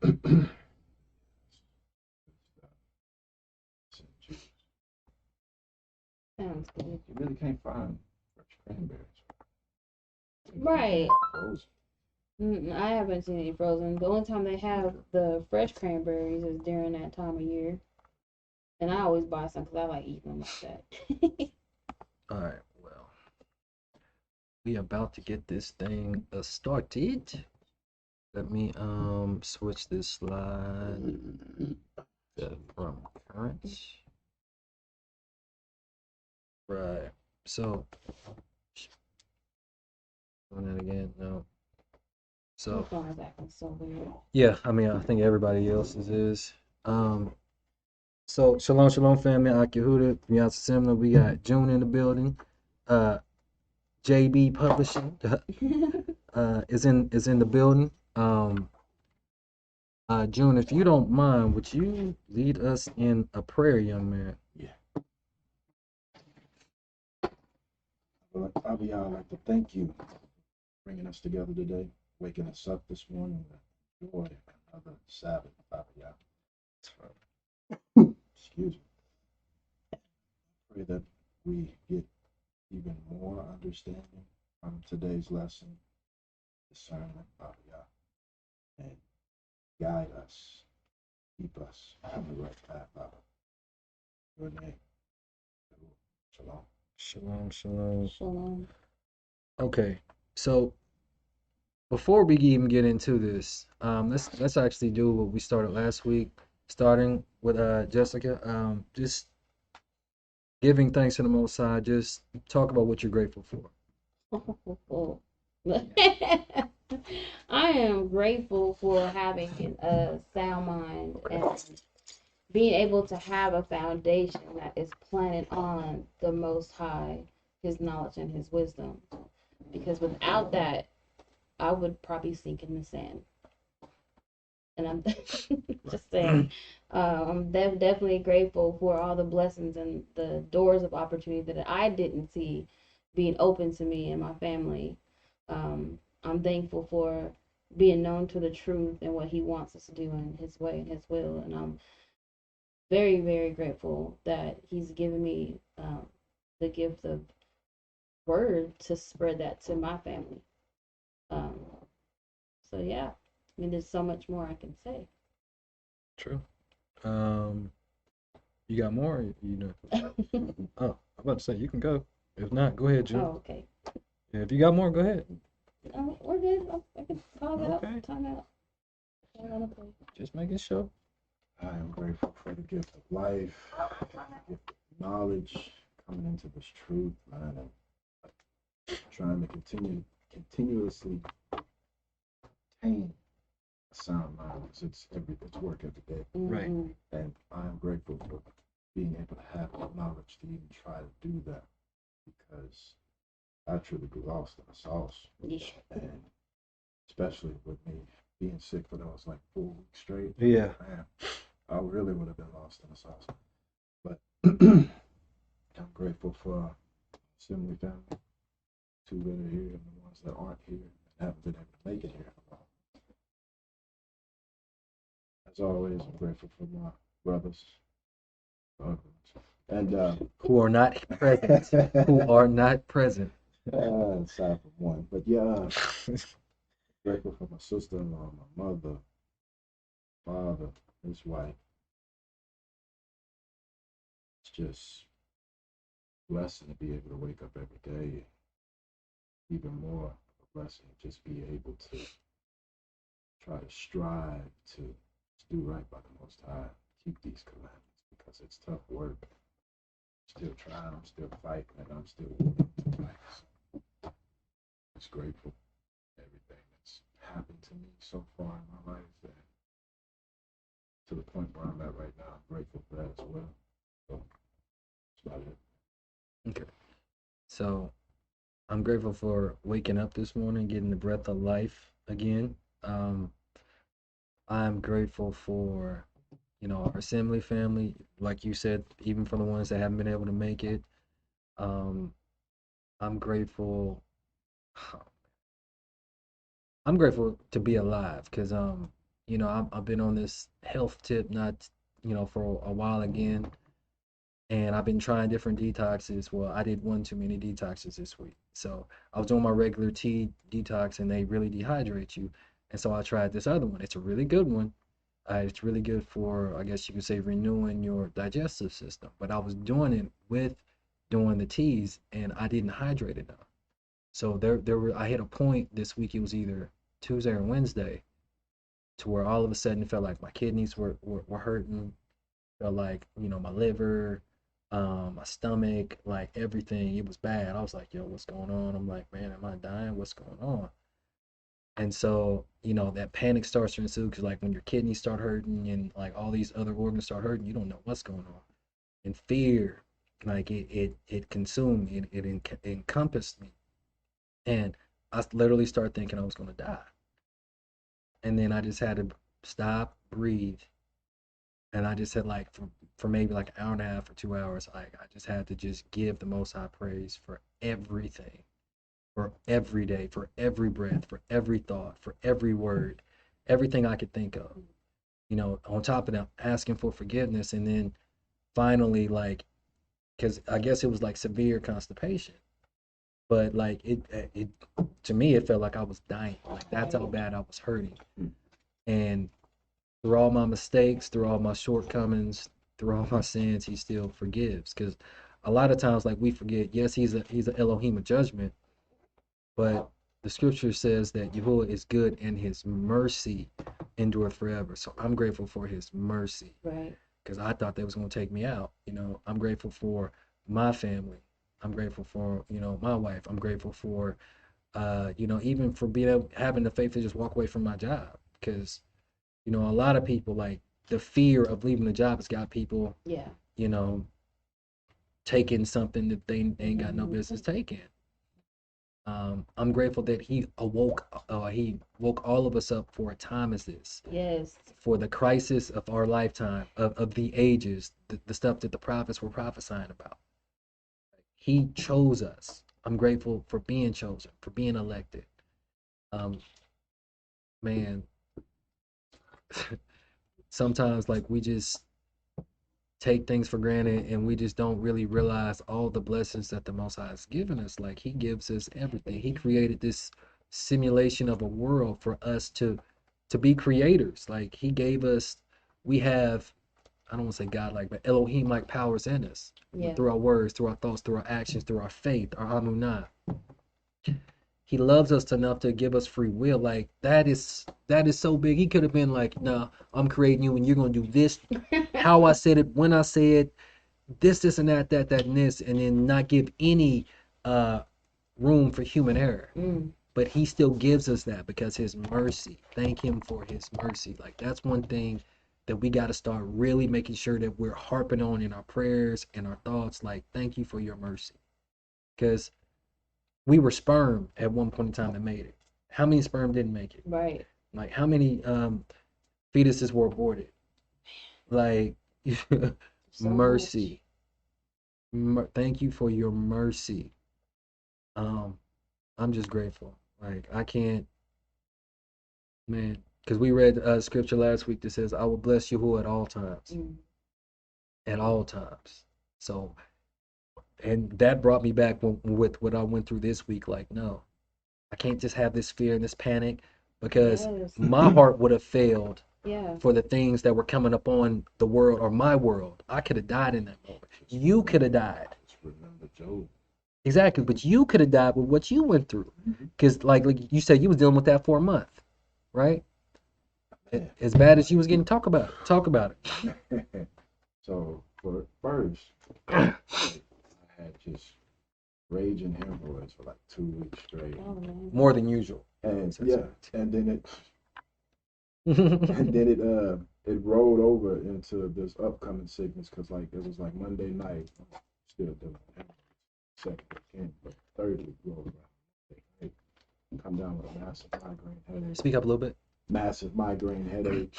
Sounds good. You really can't find fresh cranberries. Right. Frozen. I haven't seen any frozen. The only time they have the fresh cranberries is during that time of year. And I always buy some because I like eating them like that. All right, well, we about to get this thing started. Let me switch this slide from current. Right. So doing that again. No. My So phone is acting so weird. yeah, I mean I think everybody else's is. So shalom, shalom, family. Aki Huda from Yah's Assembly. We got June in the building. JB Publishing is in the building. June, if you don't mind, would you lead us in a prayer, young man? Yeah. Well, Father, Yah, I'd like to thank you for bringing us together today, waking us up this morning to enjoy another Sabbath, Father Yah. Excuse me. Pray that we get even more understanding from today's lesson, discernment, Father Yah, and guide us, keep us on the right path, Father. Your name. Shalom. Shalom, shalom. Shalom. Okay, so before we even get into this, let's actually do what we started last week, starting with Jessica. Just giving thanks to the Most High. Just talk about what you're grateful for. I am grateful for having a sound mind and being able to have a foundation that is planted on the Most High, His knowledge and His wisdom. Because without that, I would probably sink in the sand. And I'm just saying, I'm definitely grateful for all the blessings and the doors of opportunity that I didn't see being open to me and my family. I'm thankful for being known to the truth and what He wants us to do in His way and His will. And I'm very, very grateful that He's given me the gift of word to spread that to my family. Um, so yeah, I mean, there's so much more I can say. True. You got more? Or you know? Oh, I'm about to say you can go. If not, go ahead, June. Oh, okay. Yeah, if you got more, go ahead. We're good. I can pause out. Okay. Time out. I don't wanna play. Just making sure. I am grateful for the gift of life, the gift of knowledge, coming into this truth, man, and trying to continuously obtain a sound mind. It's work every day. Right. And I am grateful for being able to have the knowledge to even try to do that, because I truly be lost in the sauce. Yeah. And especially with me being sick for those like 4 weeks straight. Yeah. Man, I really would have been lost in the sauce. But I'm grateful for assembly family, two that are here and the ones that aren't here and haven't been able to make it here. As always, I'm grateful for my brothers, and Who are not present. Who are not present. aside from one, but yeah, grateful for my sister-in-law, my mother, father, his wife. It's just a blessing to be able to wake up every day. Even more of a blessing to just be able to try to strive to do right by the Most High, keep these commandments, because it's tough work. I'm still trying, I'm still fighting, and I'm still working to fight. So I'm just grateful for everything that's happened to me so far in my life, and to the point where I'm at right now. I'm grateful for that as well. So that's about it. Okay. So I'm grateful for waking up this morning, getting the breath of life again. I'm grateful for, our assembly family, like you said, even for the ones that haven't been able to make it. I'm grateful. I'm grateful to be alive because I've been on this health tip, not, for a while again, and I've been trying different detoxes. Well, I did one too many detoxes this week. So I was doing my regular tea detox, and they really dehydrate you. And so I tried this other one. It's a really good one. It's really good for, I guess you could say, renewing your digestive system. But I was doing it with doing the teas, and I didn't hydrate enough. So I hit a point this week. It was either Tuesday or Wednesday, to where all of a sudden it felt like my kidneys were hurting. Felt like, my liver, my stomach, like everything. It was bad. I was like, yo, what's going on? I'm like, man, am I dying? What's going on? And so, that panic starts to ensue, because like when your kidneys start hurting and like all these other organs start hurting, you don't know what's going on. And fear, like it consumed me, it encompassed me. And I literally started thinking I was going to die. And then I just had to stop, breathe. And I just had, like, for maybe like an hour and a half or 2 hours, like I just had to just give the Most High praise for everything, for every day, for every breath, for every thought, for every word, everything I could think of. On top of that, asking for forgiveness, and then finally, like, because I guess it was like severe constipation, but like it to me it felt like I was dying. Like that's how bad I was hurting. And through all my mistakes, through all my shortcomings, through all my sins, he still forgives. Because a lot of times, like, we forget, yes, he's an Elohim of judgment, but the scripture says that Yahuwah is good and his mercy endureth forever. So I'm grateful for his mercy. Right. Because I thought they was going to take me out. I'm grateful for my family. I'm grateful for, my wife. I'm grateful for, even for having the faith to just walk away from my job. Because a lot of people, like, the fear of leaving the job has got people, Yeah. taking something that they ain't got no business taking. I'm grateful that he woke all of us up for a time as this, Yes. for the crisis of our lifetime, of the ages, the stuff that the prophets were prophesying about. He chose us. I'm grateful for being chosen, for being elected. Man, sometimes, like, we just take things for granted, and we just don't really realize all the blessings that the Most High has given us. Like, he gives us everything. He created this simulation of a world for us to be creators. Like, he gave us, we have, I don't want to say God like, but Elohim like powers in us. Yeah. Through our words, through our thoughts, through our actions, through our faith, our amunah. He loves us enough to give us free will. Like, that is so big. He could have been like, "No, I'm creating you, and you're gonna do this. How I said it, when I say it, this, and that, and this," and then not give any room for human error. But he still gives us that because his mercy. Thank him for his mercy. Like, that's one thing that we got to start really making sure that we're harping on in our prayers and our thoughts. Like, thank you for your mercy, because we were sperm at one point in time that made it. How many sperm didn't make it? Right. Like, how many fetuses were aborted? Like, So mercy. Thank you for your mercy. I'm just grateful. Like, I can't, man, because we read scripture last week that says, "I will bless you at all times." At all times. So, and that brought me back with what I went through this week. Like, no, I can't just have this fear and this panic, because Yes. my heart would have failed Yeah. for the things that were coming up on the world or my world. I could have died in that moment. You could have died. Just remember Job. Exactly, but you could have died with what you went through. Because, like you said, you was dealing with that for a month, right? As bad as you was getting, talk about it. So for first, I had just raging hemorrhoids for like 2 weeks straight. Oh, man. More than usual. And yeah, and then it rolled over into this upcoming sickness, because like it was like Monday night, I'm still doing hemorrhoids, second again, but third week rolled around. Monday night, come down with a massive migraine headache. Speak up a little bit. Massive migraine headache,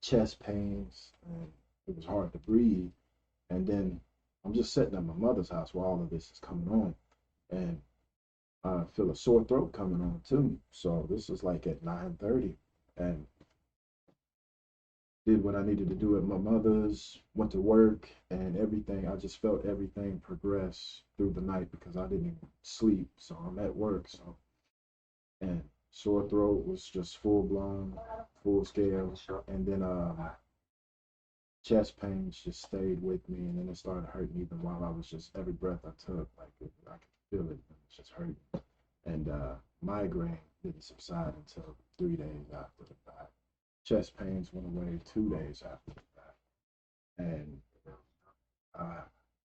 chest pains, and it was hard to breathe. And then I'm just sitting at my mother's house while all of this is coming on, and I feel a sore throat coming on too. So this is like at 9:30, and did what I needed to do at my mother's, went to work, and everything. I just felt everything progress through the night because I didn't even sleep. So I'm at work. So, and sore throat was just full blown, full scale. And then chest pains just stayed with me, and then it started hurting even while I was just every breath I took, like I could feel it. It was just hurting. And migraine didn't subside until 3 days after the fact. Chest pains went away 2 days after the fact, and I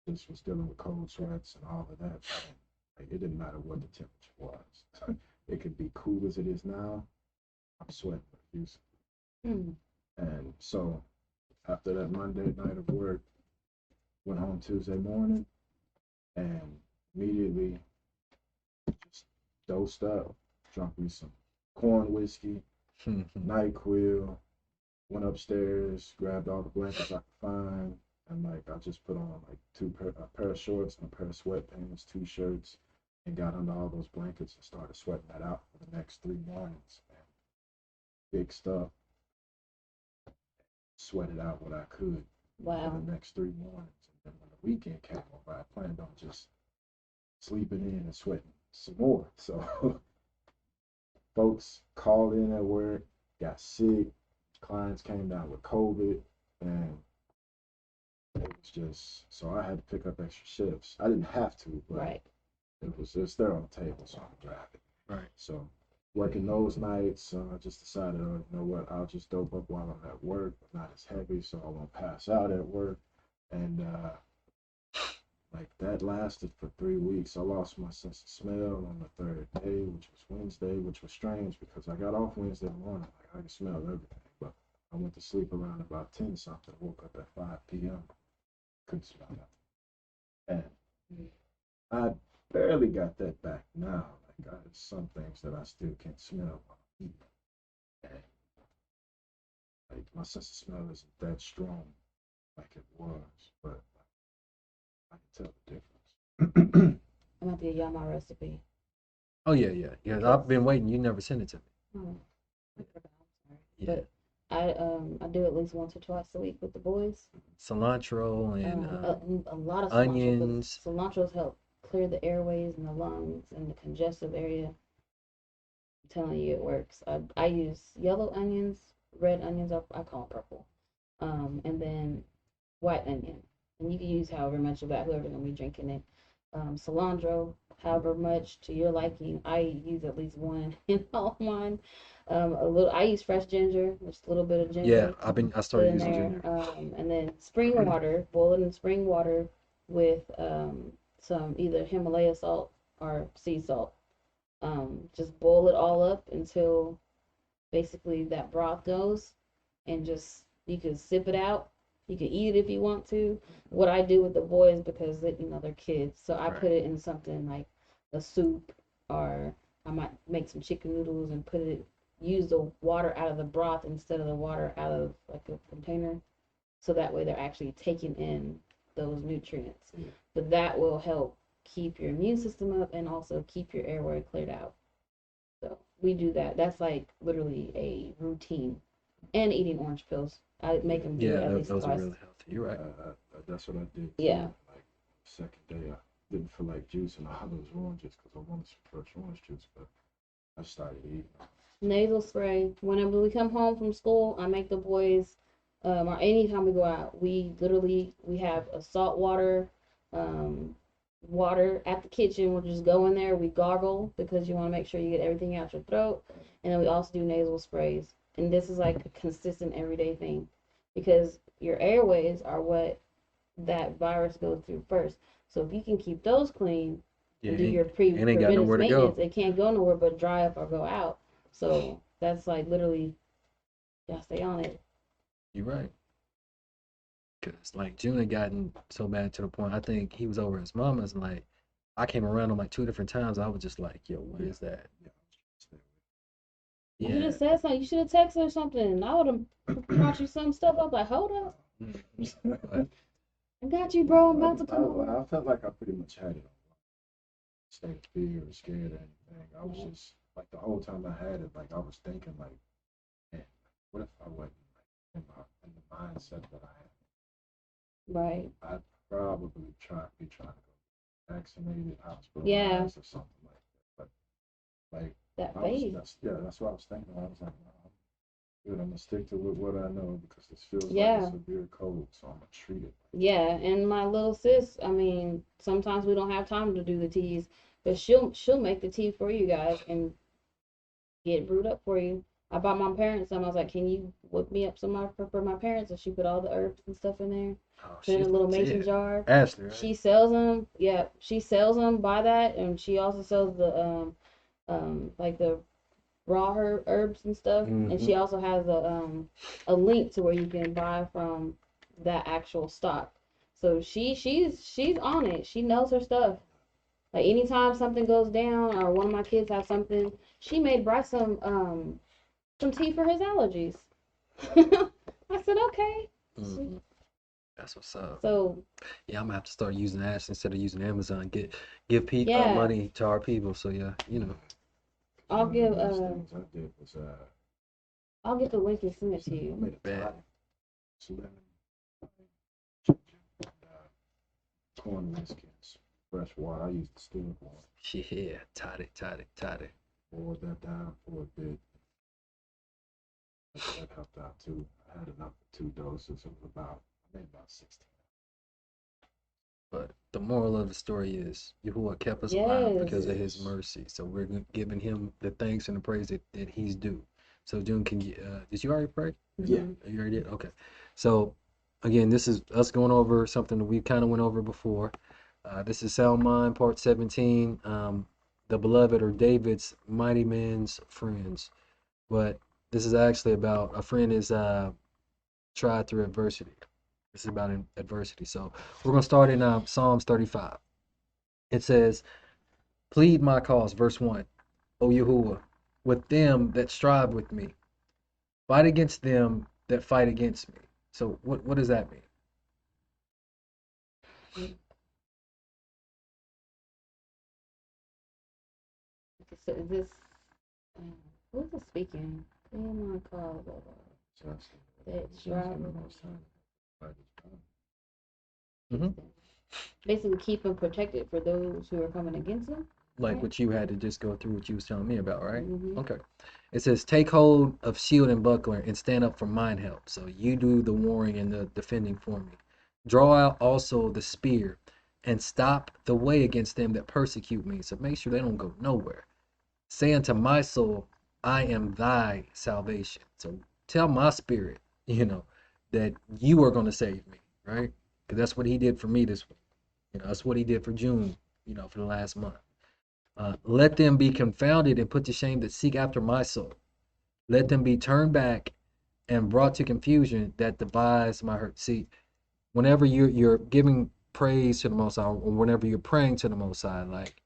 just was dealing with cold sweats and all of that. And, like, it didn't matter what the temperature was. It could be cool as it is now. I'm sweating profusely. Mm. And so after that Monday night of work, went home Tuesday morning and immediately just dosed up, drunk me some corn whiskey, NyQuil, went upstairs, grabbed all the blankets I could find, and like I just put on like a pair of shorts and a pair of sweatpants, 2 shirts, and got under all those blankets and started sweating that out for the next 3 mornings. And fixed up, sweated out what I could for Wow. the next 3 mornings. And then when the weekend came over, I planned on just sleeping in and sweating some more. So folks called in at work, got sick, clients came down with COVID, and it was just so I had to pick up extra shifts. I didn't have to, but Right. it's there on the table, so I'm driving. Right. So working those nights, I just decided, oh, you know what, I'll just dope up while I'm at work, but not as heavy, so I won't pass out at work. And like that lasted for 3 weeks. I lost my sense of smell on the third day, which was Wednesday, which was strange because I got off Wednesday morning. Like I could smell everything, but I went to sleep around about 10 something, woke up at 5 p.m. Couldn't smell nothing. And I barely got that back now. Like there's some things that I still can't smell while I'm eating. And like my sense of smell isn't that strong like it was, but I can tell the difference. I'm about to give y'all my recipe. Oh yeah, yeah, yeah. I've been waiting. You never sent it to me. Oh, I forgot. I'm sorry. Yeah, But I do at least once or twice a week with the boys. cilantro and A lot of cilantro because onions. cilantro's help clear the airways and the lungs and the congestive area. I'm telling you, it works. I use yellow onions, red onions. I call them purple. And then white onion. And you can use however much of that, whoever's gonna be drinking it. Cilantro, however much to your liking. I use at least one in all of mine. A little. I use fresh ginger, just a little bit of Yeah, ginger. I Put started in using there, ginger. and then spring water. Boil it in spring water with some either Himalaya salt or sea salt. Just boil it all up until basically that broth goes, and just you can sip it out. You can eat it if you want to. What I do with the boys because they're kids, so I Right. put it in something like a soup, or I might make some chicken noodles and use the water out of the broth instead of the water out of like a container, so that way they're actually taking in those nutrients. Yeah. But that will help keep your immune system up and also keep your airway cleared out. So we do that. That's like literally a routine. And eating orange pills. I make them do Yeah, it at least those are twice. really healthy. You're right. That's what I did too. Yeah. Like second day, I didn't feel like juicing all those oranges because I wanted some fresh orange juice, but I started eating. Nasal spray. Whenever we come home from school, I make the boys, or anytime we go out, we have a salt um, water at the kitchen. We'll just go in there. We gargle because you want to make sure you get everything out your throat, and then we also do nasal sprays. And this is like a consistent everyday thing, because your airways are what that virus goes through first. So if you can keep those clean Yeah, and do your ain't got preventive nowhere to maintenance, go. it can't go nowhere but dry up or go out. So that's like literally, y'all stay on it. You're right. Cause like June had gotten so bad to the point I think he was over his mama's and like I came around him like 2 different times. I was just like, yo, what is that? Yeah, stay You should Yeah. have said something. You should have texted or something. I would have brought you some stuff. I was like, hold up, But I got you, bro. I'm about to come I over. felt like I pretty much had it on state of fear or scared or anything. I was just like the whole time I had it, like I was thinking like, man, what if I wasn't like in mindset that I Right. have. I'd probably be trying to go vaccinated, Yeah. hospitalized, or something like that. But like That I was, faith. that's what I was thinking. I was like, no, I'm good. I'm gonna stick to what I know because this feels like Yeah. a severe cold, so I'm gonna treat it. Yeah, and my little sis, I mean, sometimes we don't have time to do the teas, but she'll make the tea for you guys and get it brewed up for you. I bought my parents some. I was like, "Can you whip me up some more for my parents?" And she put all the herbs and stuff in there, Oh, put in a she's little mason legit. jar. Ashley, right? She sells them. Yeah, she sells them. Buy that, and she also sells the like the raw herbs and stuff. And she also has a link to where you can buy from that actual stock. So she's on it. She knows her stuff. Like anytime something goes down or one of my kids have something, she made Bryce some tea for his allergies. I said okay. Mhm. That's what's up. So Yeah, I'm gonna have to start using Ash instead of using Amazon. Give yeah, money to our people. So yeah, you know. I'll One give of the last things I did was I'll get the link and send it to I you. made a Bet. tonic, lemon, ginger, and corn whiskers, fresh water. I used distilled water. Yeah, tight it. Boiled that down for a bit. That helped out too. I had enough for 2 doses. It was I made about 16. But the moral of the story is Yahuwah kept us alive Yes. because of his Yes. mercy. So we're giving him the thanks and the praise that he's due. So June, can you did you already pray? Yeah. You already did? Okay. So again, this is us going over something that we kind of went over before. This is Sound Mind, part 17. The beloved or David's mighty men's friends. But this is actually about a friend is tried through adversity. This is about adversity. So we're going to start in Psalms 35. It says, plead my cause, verse 1, O Yahuwah, with them that strive with me. Fight against them that fight against me. So what does that mean? So is this who's this speaking? Damn, my call. Justin. That's Justin, right. the most time. Like it's done. Mm-hmm. Basically, keep them protected for those who are coming against them. Like what you had to just go through what you was telling me about, right? Mm-hmm. Okay. It says, take hold of shield and buckler and stand up for mine help. So you do the warring and the defending for me. Draw out also the spear and stop the way against them that persecute me. So make sure they don't go nowhere. Say unto my soul, I am thy salvation. So tell my spirit, that you are going to save me, right? Because that's what he did for me this week. That's what he did for June, for the last month. Let them be confounded and put to shame that seek after my soul. Let them be turned back and brought to confusion that devise my hurt. See, whenever you're giving praise to the Most High, or whenever you're praying to the Most High, like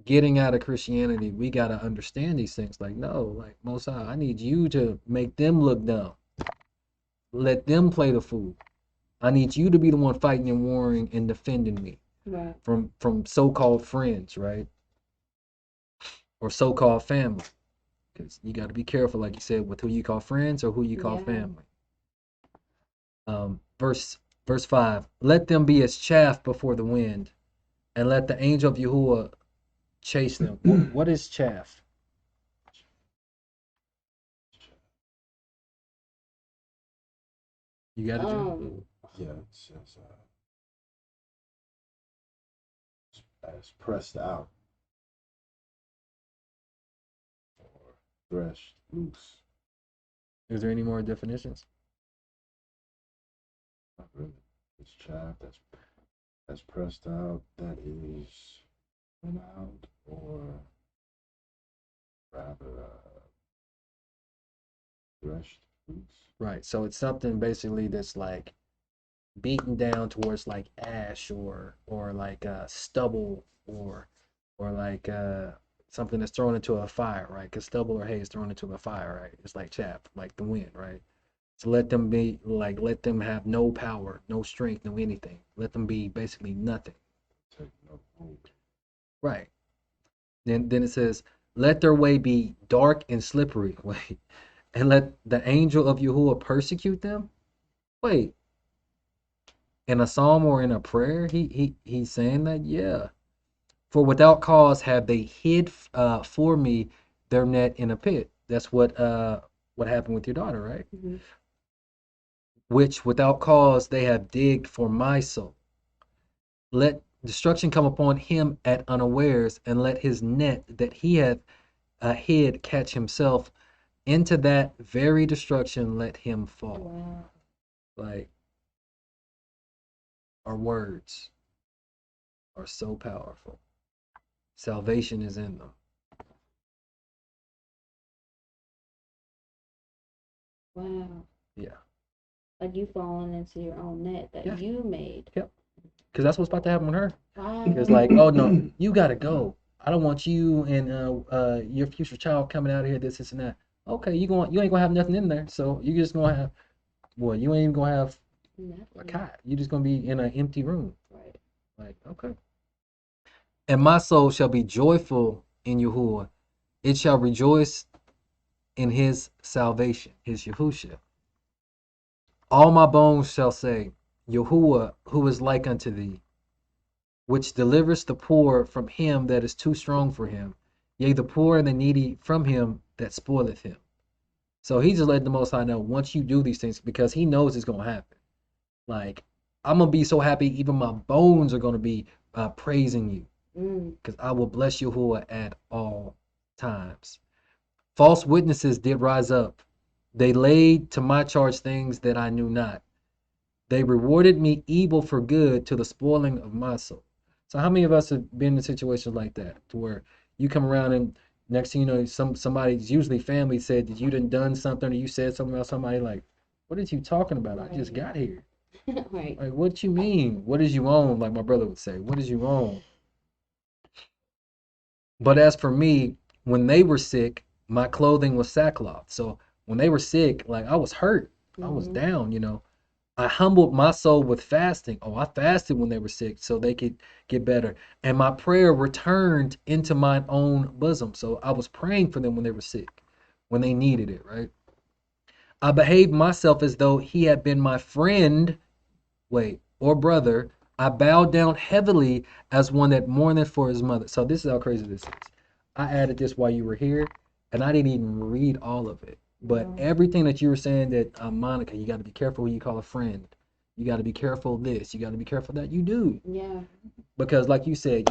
getting out of Christianity, we gotta understand these things. Like, no, like Most High, I need you to make them look dumb. Let them play the fool. I need you to be the one fighting and warring and defending me Right. from so-called friends, right? Or so-called family. Because you got to be careful, like you said, with who you call friends or who you call Yeah. family. Verse 5, let them be as chaff before the wind, and let the angel of Yahuwah chase them. What is chaff? You got it, Jim? Yeah, it says as pressed out or threshed loose. Is there any more definitions? Not really. It's chaff that's pressed out, that is went out, or rather threshed loose. Right. So it's something basically that's like beaten down towards like ash or like stubble or like something that's thrown into a fire, right? Because stubble or hay is thrown into a fire, right? It's like chaff, like the wind, right? So let them have no power, no strength, no anything. Let them be basically nothing. Take no hold. Right. Then it says, let their way be dark and slippery. Wait. And let the angel of Yahuwah persecute them. Wait, in a psalm or in a prayer, he's saying that, yeah. For without cause have they hid for me their net in a pit. That's what happened with your daughter, right? Mm-hmm. Which without cause they have digged for my soul. Let destruction come upon him at unawares, and let his net that he hath hid catch himself. Into that very destruction let him fall. Wow. Like, our words are so powerful. Salvation is in them. Wow. Yeah. Like you falling into your own net that Yeah. you made. Yep. Because that's what's about to happen with her. Wow. It's like, oh no, you gotta go. I don't want you and your future child coming out of here, this and that. Okay, you ain't gonna have nothing in there. So you just gonna have, well, you ain't even gonna have a Nothing. cot. You just gonna be in an empty room. Right. Like, okay. And my soul shall be joyful in Yahuwah. It shall rejoice in his salvation, his Yahusha. All my bones shall say, Yahuwah, who is like unto thee, which delivers the poor from him that is too strong for him, yea, the poor and the needy from him that spoileth him. So he just let the Most High know once you do these things, because he knows it's going to happen. Like, I'm going to be so happy, even my bones are going to be praising you, because I will bless Yahuwah at all times. False witnesses did rise up. They laid to my charge things that I knew not. They rewarded me evil for good to the spoiling of my soul. So how many of us have been in situations like that, to where you come around and next thing you know, somebody's, usually family, said that you done something, or you said something about somebody, like, what are you talking about? I just got here. Right. Like, what you mean? What is you on? Like my brother would say, what is you on? But as for me, when they were sick, my clothing was sackcloth. So when they were sick, like, I was hurt. I was down, I humbled my soul with fasting. Oh, I fasted when they were sick so they could get better. And my prayer returned into mine own bosom. So I was praying for them when they were sick, when they needed it, right? I behaved myself as though he had been my friend, or brother. I bowed down heavily as one that mourneth for his mother. So this is how crazy this is. I added this while you were here, and I didn't even read all of it. But everything that you were saying, that Monica, you got to be careful who you call a friend. You got to be careful this. You got to be careful that. You do. Yeah. Because like you said,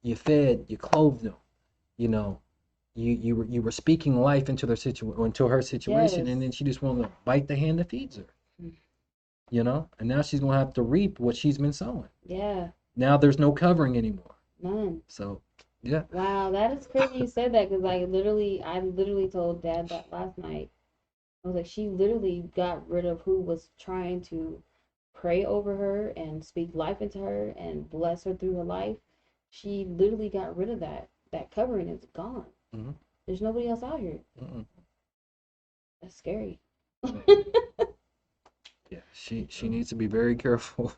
you fed, you clothed them. You were speaking life into into her situation, Yes. and then she just wanted to bite the hand that feeds her. And now she's gonna have to reap what she's been sowing. Yeah. Now there's no covering anymore. None. So, yeah. Wow, that is crazy you said that, because I literally told Dad that last night. I was like, she literally got rid of who was trying to pray over her and speak life into her and bless her through her life. She literally got rid of that. That covering is gone. Mm-hmm. There's nobody else out here. Mm-mm. That's scary. Yeah, she needs to be very careful.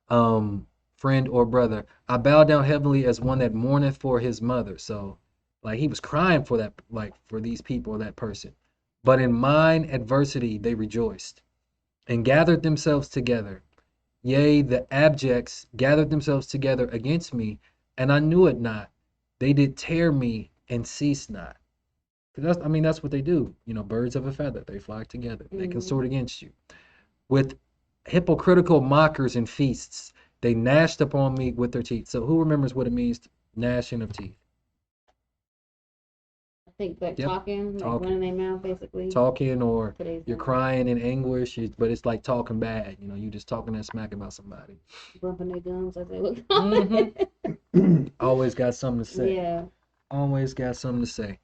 Friend or brother, I bow down heavily as one that mourneth for his mother. So, like, he was crying for that, like, for these people or that person. But in mine adversity they rejoiced and gathered themselves together. Yea, the abjects gathered themselves together against me, and I knew it not. They did tear me and cease not. 'Cause that's what they do. Birds of a feather, they flock together. They consort against you. With hypocritical mockers and feasts, they gnashed upon me with their teeth. So who remembers what it means, gnashing of teeth? I think like Yep. talking, like Talking. running their mouth, basically. Talking, or Today's you're time. crying in anguish, but it's like talking bad. You just talking that smack about somebody. Bumping their gums as they look. Always got something to say. Yeah. Always got something to say.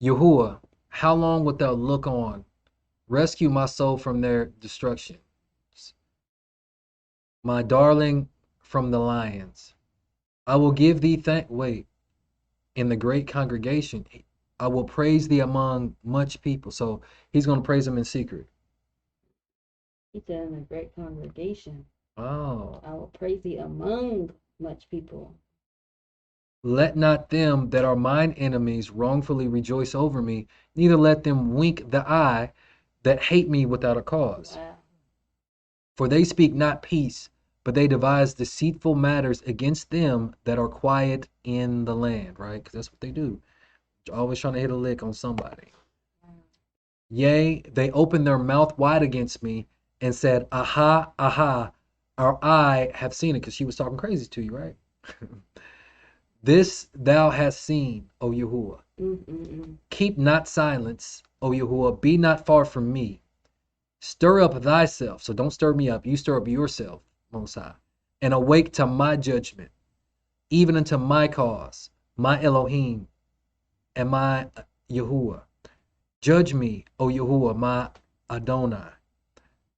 Yahuwah, how long wilt thou look on? Rescue my soul from their destruction. My darling from the lions. I will give thee in the great congregation. I will praise thee among much people. So he's going to praise him in secret. He said, in a great congregation. Oh. I will praise thee among much people. Let not them that are mine enemies wrongfully rejoice over me, neither let them wink the eye that hate me without a cause. Wow. For they speak not peace, but they devise deceitful matters against them that are quiet in the land, right? Because that's what they do. Always trying to hit a lick on somebody. Yea, they opened their mouth wide against me and said, Aha, aha, our eye have seen it. Because she was talking crazy to you, right? This thou hast seen, O Yahuwah. Keep not silence, O Yahuwah. Be not far from me. Stir up thyself. So don't stir me up. You stir up yourself, Most High. And awake to my judgment, even unto my cause, my Elohim and my Yahuwah. Judge me, O Yahuwah, my Adonai,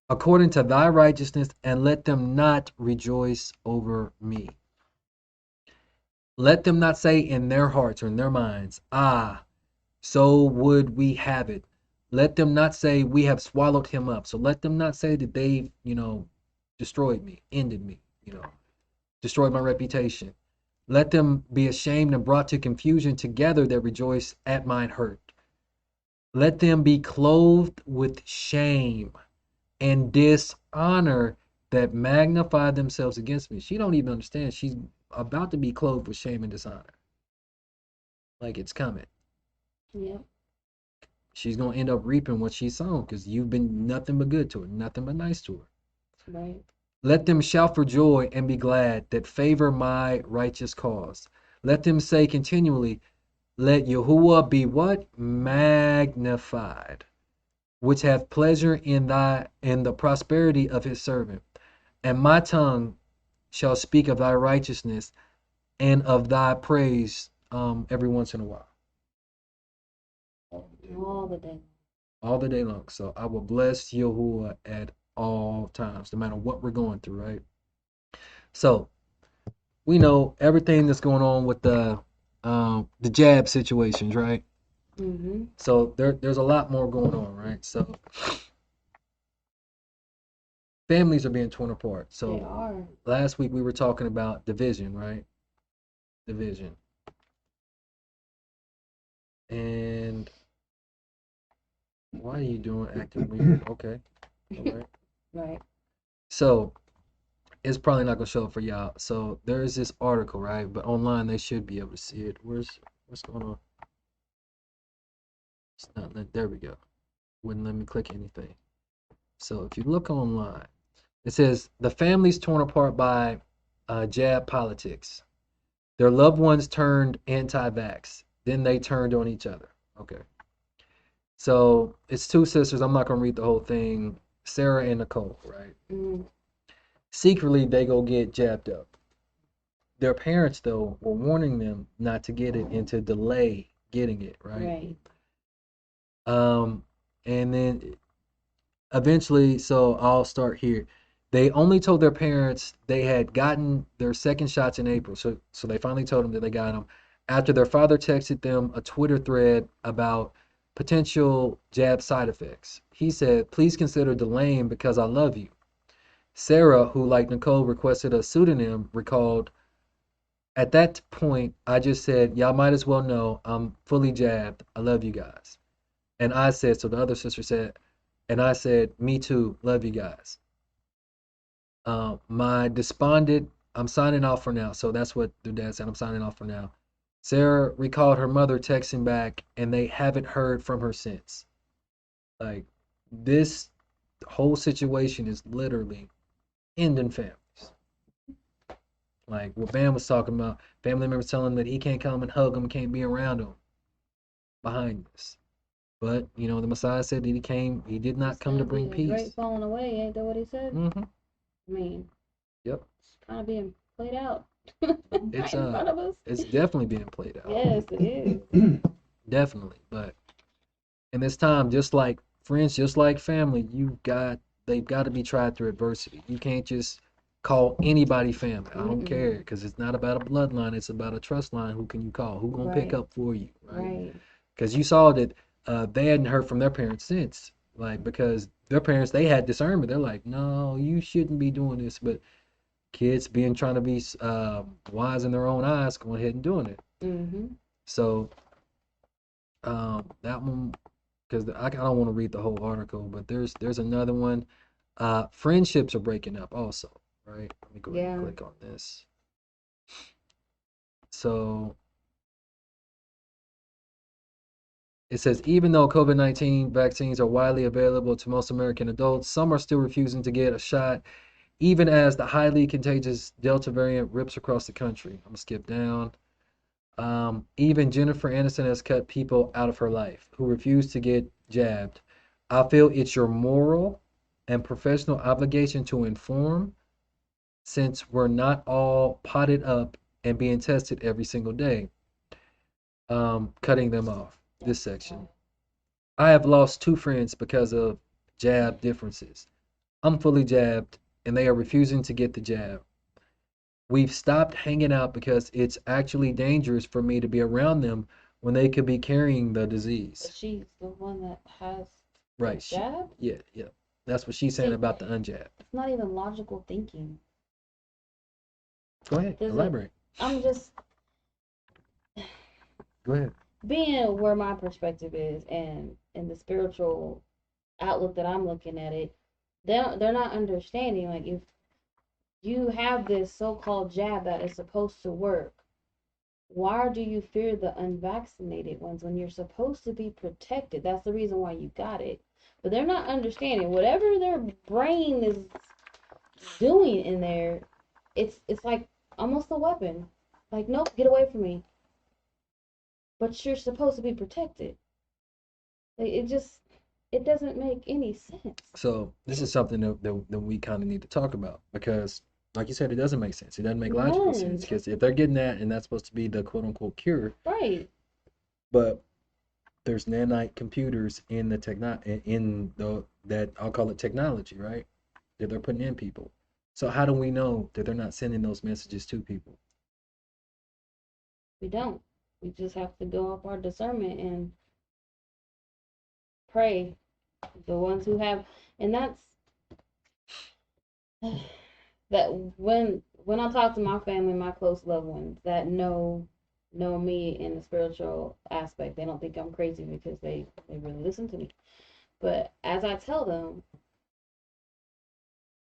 according to thy righteousness, and let them not rejoice over me. Let them not say in their hearts or in their minds, Ah, so would we have it. Let them not say we have swallowed him up. So let them not say that they've, destroyed me, ended me, destroyed my reputation. Let them be ashamed and brought to confusion together that rejoice at mine hurt. Let them be clothed with shame and dishonor that magnify themselves against me. She don't even understand. She's about to be clothed with shame and dishonor. Like it's coming. Yep. She's going to end up reaping what she's sown because you've been nothing but good to her, nothing but nice to her. Right. Let them shout for joy and be glad that favor my righteous cause. Let them say continually, let Yahuwah be what? Magnified, which hath pleasure in the prosperity of his servant. And my tongue shall speak of thy righteousness and of thy praise every once in a while. All the day. All the day long. So I will bless Yahuwah at all times, no matter what we're going through, right? So we know everything that's going on with the jab situations, right? So there's a lot more going on, right? So families are being torn apart. So They are. last week we were talking about division, right? Division. And why are you doing acting weird? Okay. All right. Right. So it's probably not gonna show up for y'all. So there is this article, right? But online they should be able to see it. What's going on? It's not there we go. Wouldn't let me click anything. So if you look online, it says the families torn apart by jab politics. Their loved ones turned anti-vax. Then they turned on each other. Okay. So it's two sisters. I'm not gonna read the whole thing. Sarah and Nicole, right? Secretly, they go get jabbed up. Their parents, though, were warning them not to get it and to delay getting it, right? And then eventually, so I'll start here. They only told their parents they had gotten their second shots in April. So they finally told them that they got them after their father texted them a Twitter thread about potential jab side effects. He said, please consider delaying because I love you. Sarah, who like Nicole requested a pseudonym, recalled, at that point, I just said, y'all might as well know I'm fully jabbed. I love you guys. And I said, so the other sister said, and I said, me too, love you guys. My despondent, I'm signing off for now. So that's what their dad said, I'm signing off for now. Sarah recalled her mother texting back, and they haven't heard from her since. Like, this whole situation is literally ending families. Like what Bam was talking about, family members telling him that he can't come and hug him, can't be around him behind this. But, the Messiah said that he did not come to bring peace. Great falling away, ain't that what he said? Mm-hmm. I mean, yep. It's kind of being played out It's right in front of us. It's definitely being played out. Yes, it is. Definitely. But in this time, just like friends, just like family, they've got to be tried through adversity. You can't just call anybody family. I don't care, because it's not about a bloodline. It's about a trust line. Who can you call? Who gonna pick up for you? Right. Because you saw that they hadn't heard from their parents since, like, because their parents, they had discernment. They're like, no, you shouldn't be doing this. But kids trying to be wise in their own eyes, going ahead and doing it. So that one, because I don't want to read the whole article, but there's another one. Friendships are breaking up also, right? Let me go ahead and Yeah. click on this. So it says, even though COVID-19 vaccines are widely available to most American adults, some are still refusing to get a shot, even as the highly contagious Delta variant rips across the country. I'm gonna skip down. Even Jennifer Aniston has cut people out of her life who refuse to get jabbed. I feel it's your moral and professional obligation to inform, since we're not all potted up and being tested every single day. Cutting them off. This section. I have lost 2 friends because of jab differences. I'm fully jabbed and they are refusing to get the jab. We've stopped hanging out because it's actually dangerous for me to be around them when they could be carrying the But disease. she's the one that has Right. the jab. Yeah, yeah. That's what she's saying See, about the unjabbed. it's not even logical thinking. Go ahead, Does it? elaborate. I'm just Go ahead. being where my perspective is, and in the spiritual outlook that I'm looking at it, they're not understanding. Like, if you have this so-called jab that is supposed to work, why do you fear the unvaccinated ones when you're supposed to be protected? That's the reason why you got it. But they're not understanding whatever their brain is doing in there. It's like almost a weapon. Like, nope, get away from me. But you're supposed to be protected. Like, it doesn't make any sense. So this is something that we kind of need to talk about because, like you said, it doesn't make sense. It doesn't make logical sense None. because if they're getting that and that's supposed to be the quote unquote cure, Right. but there's nanite computers in the that I'll call it technology, right? That they're putting in people. So how do we know that they're not sending those messages to people? We don't. We just have to go up our discernment and pray. The ones who have, and that's that when I talk to my family, my close loved ones that know me in the spiritual aspect, they don't think I'm crazy because they really listen to me. But as I tell them,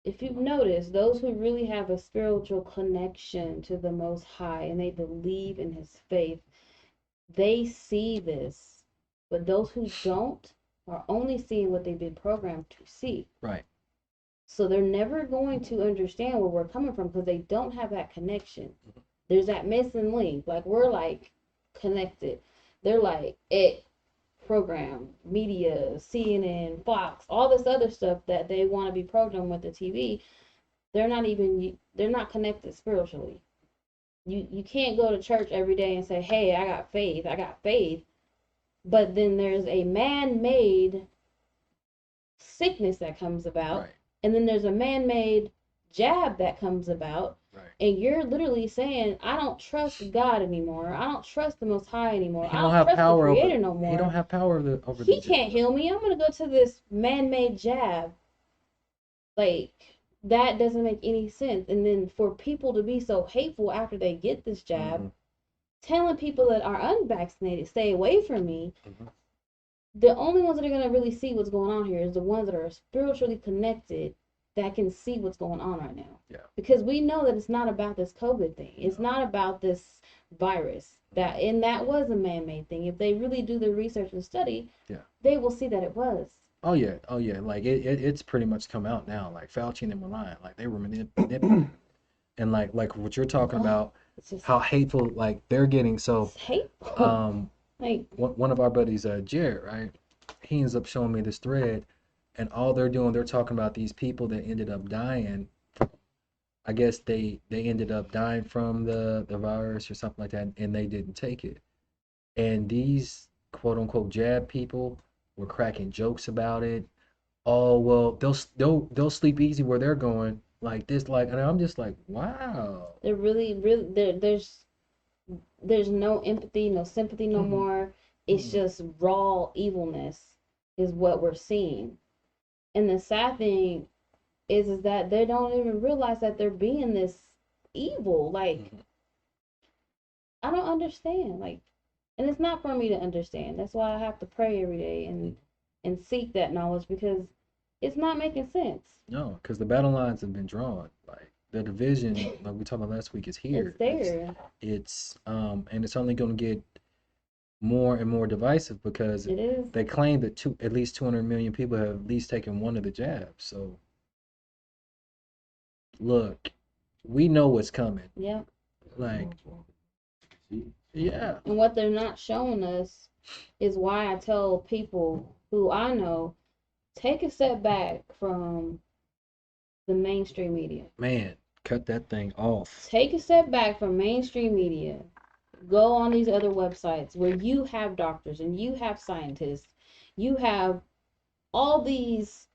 if you've noticed, those who really have a spiritual connection to the Most High and they believe in His faith, they see this. But those who don't are only seeing what they've been programmed to see. Right. So they're never going to understand where we're coming from because they don't have that connection. There's that missing link. Like, we're like connected. They're like it program, media, CNN, Fox, all this other stuff that they want to be programmed with the TV. They're not connected spiritually. You can't go to church every day and say, "Hey, I got faith. I got faith." But then there's a man-made sickness that comes about, Right. and then there's a man-made jab that comes about, Right. and you're literally saying, I don't trust God anymore. I don't trust the Most High anymore. He I don't don't have trust the power over. Creator no more. He don't have power over He the can't heal me. I'm gonna go to this man-made jab. Like, that doesn't make any sense. And then for people to be so hateful after they get this jab, telling people that are unvaccinated, stay away from me. The only ones that are going to really see what's going on here is the ones that are spiritually connected that can see what's going on right now. Yeah. Because we know that it's not about this COVID thing. It's not about this virus. That was a man-made thing. If they really do the research and study, they will see that it was. Oh yeah, oh yeah. Like it's pretty much come out now. Like Fauci and them were lying. Like they were manipulating. And like what you're talking about, just how hateful like they're getting. So it's hateful. Like, one of our buddies, Jared, right? He ends up showing me this thread, and all they're doing, they're talking about these people that ended up dying. I guess they ended up dying from the virus or something like that, and they didn't take it. And these quote unquote jab people were cracking jokes about it. Oh well, they'll sleep easy where they're going like this, like, and I'm just like, wow. they're really there's no empathy, no sympathy no more. It's just raw evilness is what we're seeing. And the sad thing is that they don't even realize that they're being this evil. Like, I don't understand. Like, and it's not for me to understand. That's why I have to pray every day and seek that knowledge, because It's not making sense. No, because the battle lines have been drawn. Like the division, like we talked about last week, is here. It's there. And it's only going to get more and more divisive because It is. they claim that at least 200 million people have at least taken one of the jabs. So look, we know what's coming. Yep. Like, yeah. And what they're not showing us is why I tell people who I know, take a step back from the mainstream media. Man, cut that thing off. Take a step back from mainstream media. Go on these other websites where you have doctors and you have scientists. You have all these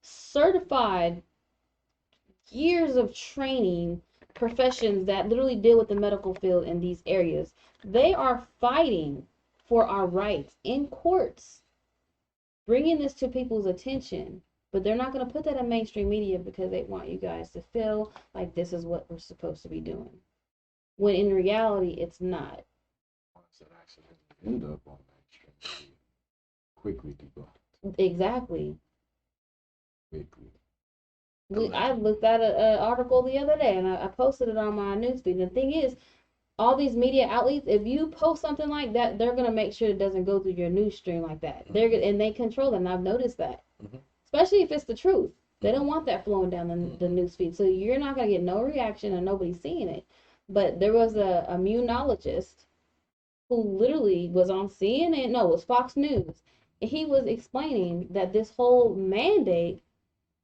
certified years of training professions that literally deal with the medical field in these areas. They are fighting for our rights in courts, bringing this to people's attention. But they're not going to put that in mainstream media because they want you guys to feel like this is what we're supposed to be doing. When in reality, it's not. Ones that accidentally end up on mainstream media quickly debunked. Exactly. Quickly. I looked at an article the other day and I posted it on my newsfeed. The thing is, all these media outlets, if you post something like that, they're gonna make sure it doesn't go through your news stream like that. And they control it, and I've noticed that. Especially if it's the truth. They don't want that flowing down the news feed. So you're not gonna get no reaction and nobody's seeing it. But there was a immunologist who literally was on CNN, no, it was Fox News. And he was explaining that this whole mandate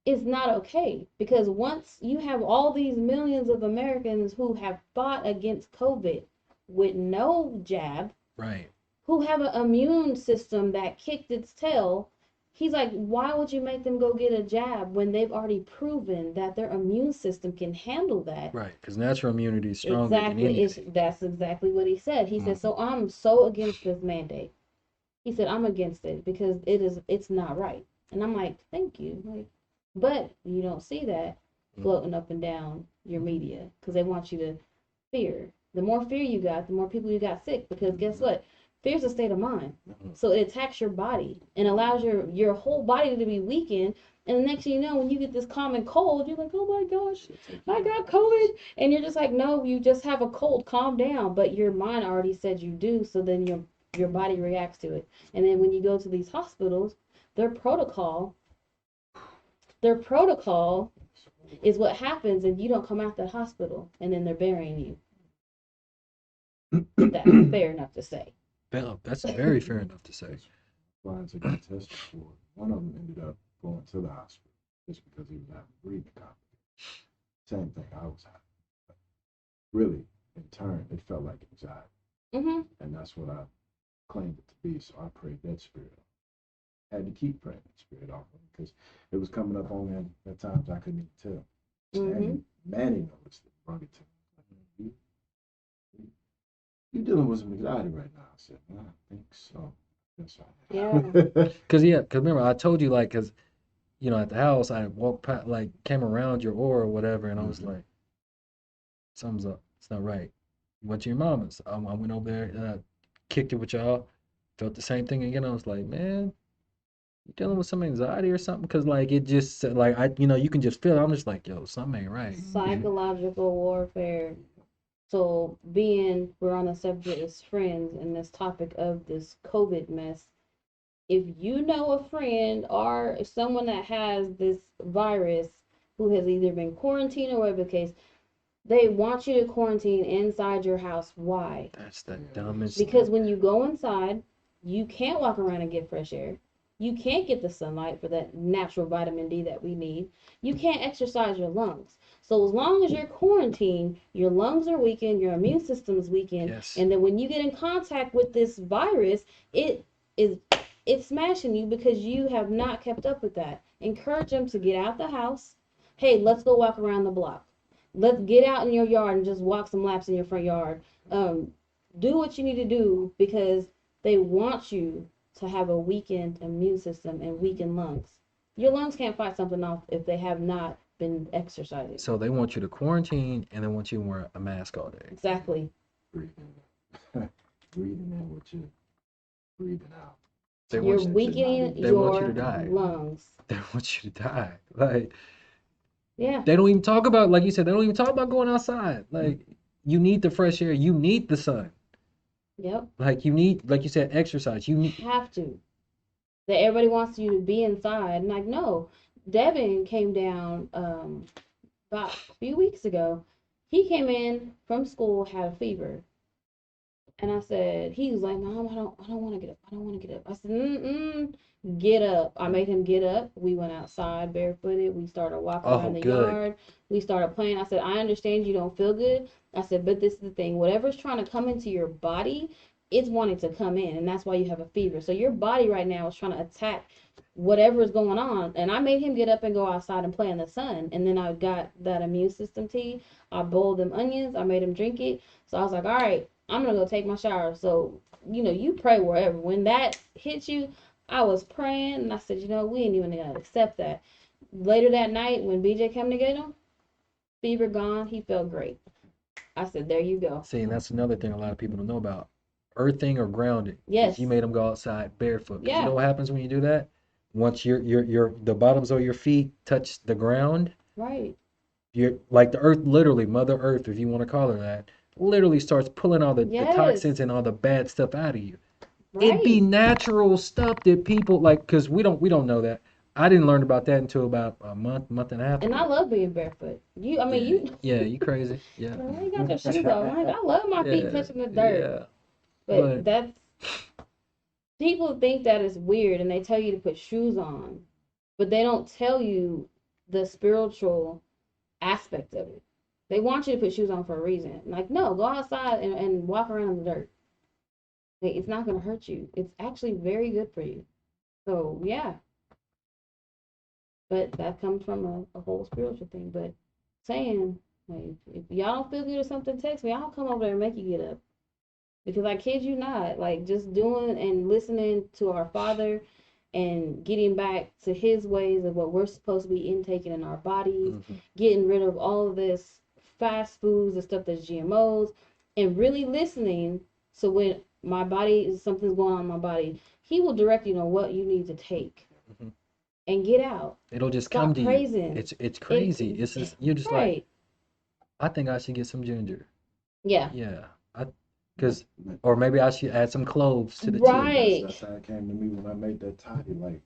is not okay, because once you have all these millions of Americans who have fought against COVID with no jab, right, who have an immune system that kicked its tail, he's like, why would you make them go get a jab when they've already proven that their immune system can handle that? Right, because natural immunity is stronger than anything. That's exactly what he said. He said, so I'm so against this mandate. He said, I'm against it because it's not right. And I'm like, thank you. Like, but you don't see that floating up and down your media because they want you to fear. The more fear you got, the more people you got sick, because guess what? Fear is a state of mind. So it attacks your body and allows your whole body to be weakened. And the next thing you know, when you get this common cold, you're like, oh my gosh, I got COVID. And you're just like, no, you just have a cold, calm down. But your mind already said you do, so then your body reacts to it. And then when you go to these hospitals, their protocol is what happens if you don't come out that hospital, and then they're burying you. That's fair enough to say. That's very fair enough to say. Clients that got tested for it. One of them ended up going to the hospital just because he was having breathing complications. Same thing I was having. But really, in turn, it felt like anxiety. And that's what I claimed it to be. So I prayed that spirit off. Had to keep praying that spirit off because it was coming up on me at times I couldn't even tell. And Manny noticed it, brought it to me. You dealing with some anxiety right now? I said, I think so. That's right. Yeah. Because remember I told you, like, because at the house I walked past, like, came around your aura or whatever, and I was like, something's up. It's not right. Went to your mama's. I went over there, kicked it with y'all, felt the same thing again. I was like, man, you dealing with some anxiety or something? Because, like, it just, like, you can just feel it. I'm just like, yo, something ain't right. Psychological warfare. So we're on the subject as friends and this topic of this COVID mess, if you know a friend or someone that has this virus who has either been quarantined or whatever the case, they want you to quarantine inside your house. Why? That's the dumbest. Because when you go inside, you can't walk around and get fresh air. You can't get the sunlight for that natural vitamin D that we need. You can't exercise your lungs. So as long as you're quarantined, your lungs are weakened, your immune system is weakened, and then when you get in contact with this virus, it's smashing you because you have not kept up with that. Encourage them to get out the house. Hey, let's go walk around the block. Let's get out in your yard and just walk some laps in your front yard. Do what you need to do because they want you to have a weakened immune system and weakened lungs. Your lungs can't fight something off if they have not been exercising. So they want you to quarantine and they want you to wear a mask all day. Exactly. Breathing in what you're breathing out. They You're want you, weakening they want you your to die. lungs. They want you to die. Like Yeah. they don't even talk about, like you said, they don't even talk about going outside. Like you need the fresh air. You need the sun. Yep. Like you need, like you said, exercise. You need. Have to. That everybody wants you to be inside. And like, no. Devin came down about a few weeks ago. He came in from school, had a fever. And I said, he was like, Mom, I don't want to get up. I don't want to get up. I said, get up. I made him get up. We went outside barefooted. We started walking Oh, around the good. yard. We started playing. I said, I understand you don't feel good. I said, but this is the thing. Whatever's trying to come into your body, it's wanting to come in. And that's why you have a fever. So your body right now is trying to attack whatever is going on. And I made him get up and go outside and play in the sun. And then I got that immune system tea. I boiled them onions. I made him drink it. So I was like, all right, I'm gonna go take my shower. So, you pray wherever. When that hits you, I was praying and I said, we ain't even gonna accept that. Later that night, when BJ came to get him, fever gone, he felt great. I said, there you go. See, and that's another thing a lot of people don't know about. Earthing or grounding. Yes. You made them go outside barefoot. Because Yeah. you know what happens when you do that? Once the bottoms of your feet touch the ground, Right. you're like the earth, literally, Mother Earth, if you want to call her that, literally starts pulling all the Yes. toxins and all the bad stuff out of you. Right. It'd be natural stuff that people like, because we don't know that. I didn't learn about that until about a month and a half And ago. I love being barefoot. Yeah, you crazy. Yeah. I ain't got your shoes on. Like, I love my feet Yeah, touching the dirt. yeah. But that's, people think that is weird and they tell you to put shoes on, but they don't tell you the spiritual aspect of it. They want you to put shoes on for a reason. Like, no, go outside and walk around in the dirt. Like, it's not going to hurt you. It's actually very good for you. So, yeah. But that comes from a whole spiritual thing. But saying, like, if y'all don't feel good or something, text me. I'll come over there and make you get up. Because I kid you not, like, just doing and listening to our Father and getting back to his ways of what we're supposed to be intaking in our bodies, getting rid of all of this fast foods and stuff that's GMOs, and really listening. So when my body, something's going on in my body, he will direct you on what you need to take and get out. It'll just Stop come to praising. you. It's crazy. It's just, you're just right. like, I think I should get some ginger. Yeah. Yeah. Or maybe I should add some cloves to the Right. tea. That's how it came to me when I made that toddy. Like,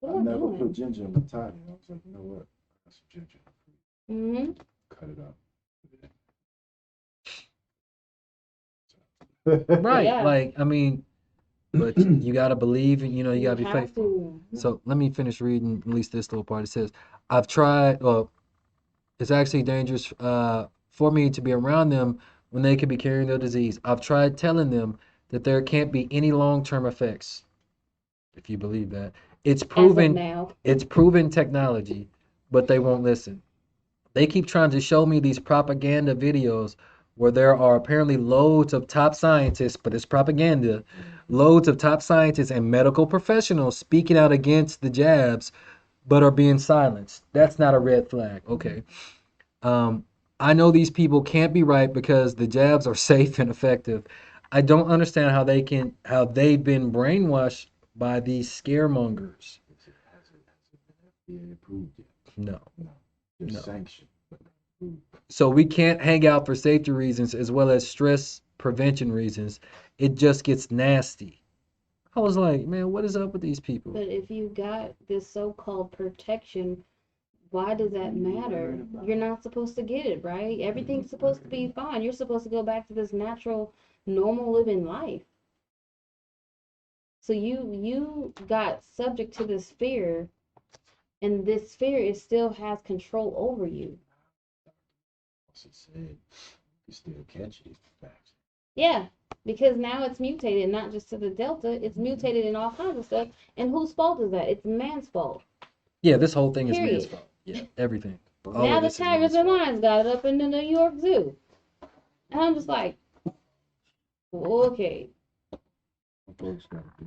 What I am I never doing? put ginger in the toddy. I was like, you know what? I got some ginger. Mm-hmm. Cut it up. Right. Yeah. Like, I mean, but you gotta believe and you gotta be have faithful. to. So let me finish reading at least this little part. It says, I've tried, well, it's actually dangerous for me to be around them when they could be carrying the disease. I've tried telling them that there can't be any long-term effects, if you believe that. It's proven technology, but they won't listen. They keep trying to show me these propaganda videos where there are apparently loads of top scientists, but it's propaganda, loads of top scientists and medical professionals speaking out against the jabs, but are being silenced. That's not a red flag. Okay. I know these people can't be right because the jabs are safe and effective. I don't understand how they've been brainwashed by these scaremongers. Has it been FDA approved yet? No. Just No. sanctioned. So we can't hang out for safety reasons as well as stress prevention reasons. It just gets nasty. I was like, man, what is up with these people? But if you got this so-called protection, why does that matter? You're not supposed to get it, right? Everything's supposed to be fine. You're supposed to go back to this natural, normal living life. So you got subject to this fear, and this fear still has control over you. It said you still catch it. Yeah, because now it's mutated, not just to the Delta, it's mutated in all kinds of stuff. And whose fault is that? It's man's fault. Yeah, this whole thing is man's Period. fault. Yeah, everything. All Now of the this is tigers man's and fault. lions got it up in the New York Zoo. And I'm just like, okay.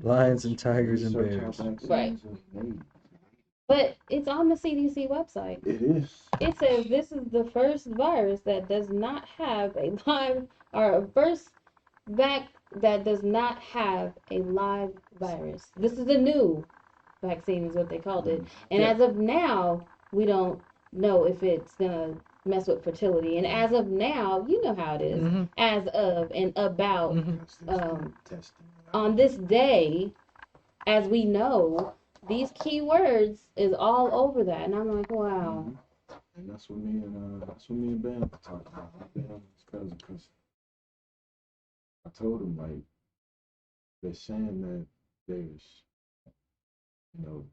Lions and tigers and bears. Right. But it's on the CDC website. It is. It says this is the first virus that does not have a live or a first that does not have a live virus. This is a new vaccine, is what they called it. And Yeah. as of now, we don't know if it's gonna mess with fertility. And as of now, you know how it is. Mm-hmm. As of and about Mm-hmm. Testing. on this day, as we know, these keywords is all over that, and I'm like, wow. And that's what me and Ben were talking about. Ben and his cousin, because I told him like they're saying that there's you know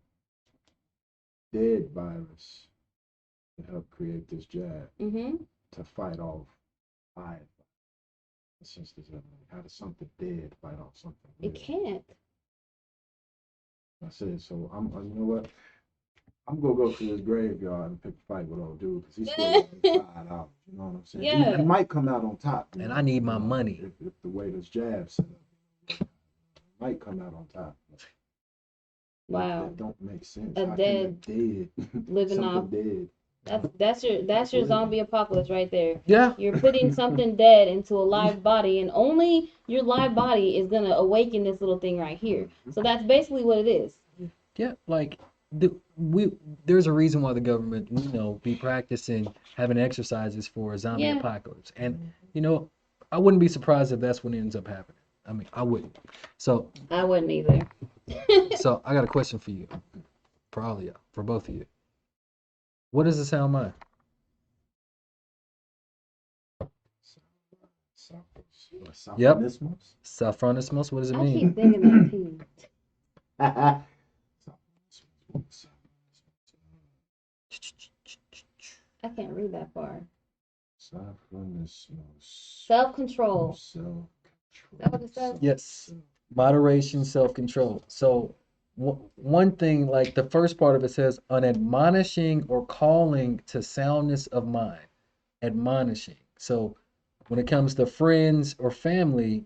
dead virus to help create this jab Mhm. to fight off live. Since there's how does something dead fight off something? It can't. I said so. You know what? I'm gonna go to his graveyard and pick a fight with old dude because he's still getting $5. You know what I'm saying? Yeah. He might come out on top. And I need my money. If the way this jab set up, might come out on top. Wow. That don't make sense. A How dead, dead living something off. dead. That's your zombie apocalypse right there. Yeah. You're putting something dead into a live body, and only your live body is gonna awaken this little thing right here. So that's basically what it is. Yeah, like there's a reason why the government, be practicing having exercises for a zombie Yeah. apocalypse. And I wouldn't be surprised if that's what ends up happening. I mean, I wouldn't. So I wouldn't either. so I got a question for you. For all of y'all, for both of you. What is the sound mind? Yep. Sophronismos, what does it I mean? keep thinking that too. I can't read that far. Self-control. Is that what it says? Yes. Moderation, self-control. So one thing, like the first part of it says, an admonishing or calling to soundness of mind. Admonishing. So when it comes to friends or family,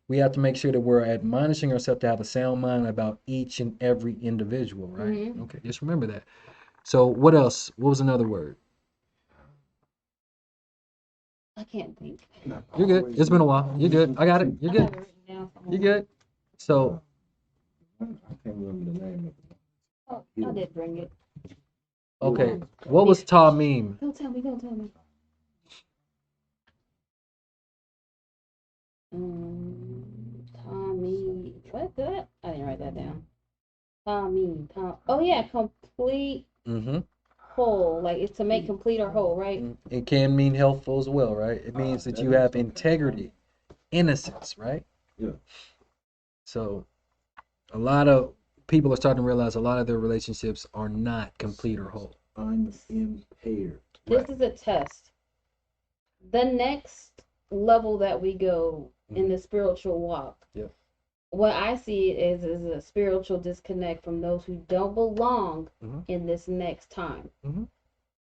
we have to make sure that we're admonishing ourselves to have a sound mind about each and every individual, right? Mhm. Okay, just remember that. So what else? What was another word? I can't think. You're good. It's been a while. You're good. I got it. You're I have good. it written down somewhere. You're good. So I can't remember the name of it. Oh, I did bring it. okay, what was ta meme? Don't tell me. Don't tell me. Tommy. What that? I didn't write that down. Tommy. Tom. Oh yeah, complete Mm-hmm. whole. Like it's to make complete or whole, right? It can mean helpful as well, right? It means that you have integrity, innocence, right? Yeah. So a lot of people are starting to realize a lot of their relationships are not complete or whole. Unimpaired. This is a test. The next level that we go in the spiritual walk. Yeah. What I see is a spiritual disconnect from those who don't belong in this next time.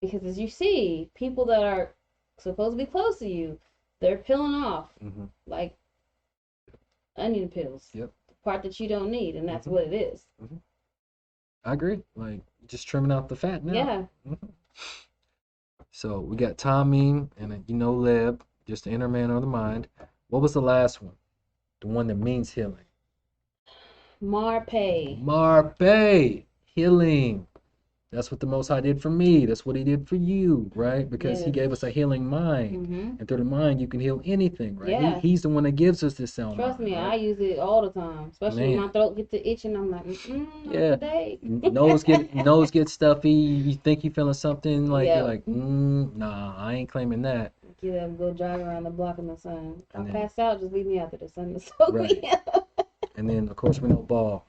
Because as you see, people that are supposed to be close to you, they're peeling off like onion peels. Yep. The part that you don't need, and that's what it is. I agree. Like just trimming out the fat now. Yeah. So we got Tom Meme and Leb, just the inner man or the mind. What was the last one? The one that means healing. Marpe. Healing. That's what the Most High did for me. That's what he did for you, right? Because he gave us a healing mind. And through the mind, you can heal anything, right? Yeah. He's the one that gives us this sound Trust mind, me, right? I use it all the time. Especially when my throat gets to itching. I'm like, Yeah. today. nose get stuffy. You think you're feeling something, like you're like, nah, I ain't claiming that. Get up, go drive around the block in the sun. If I then- pass out, just leave me out there. The sun to soak me up. And then, of course, we know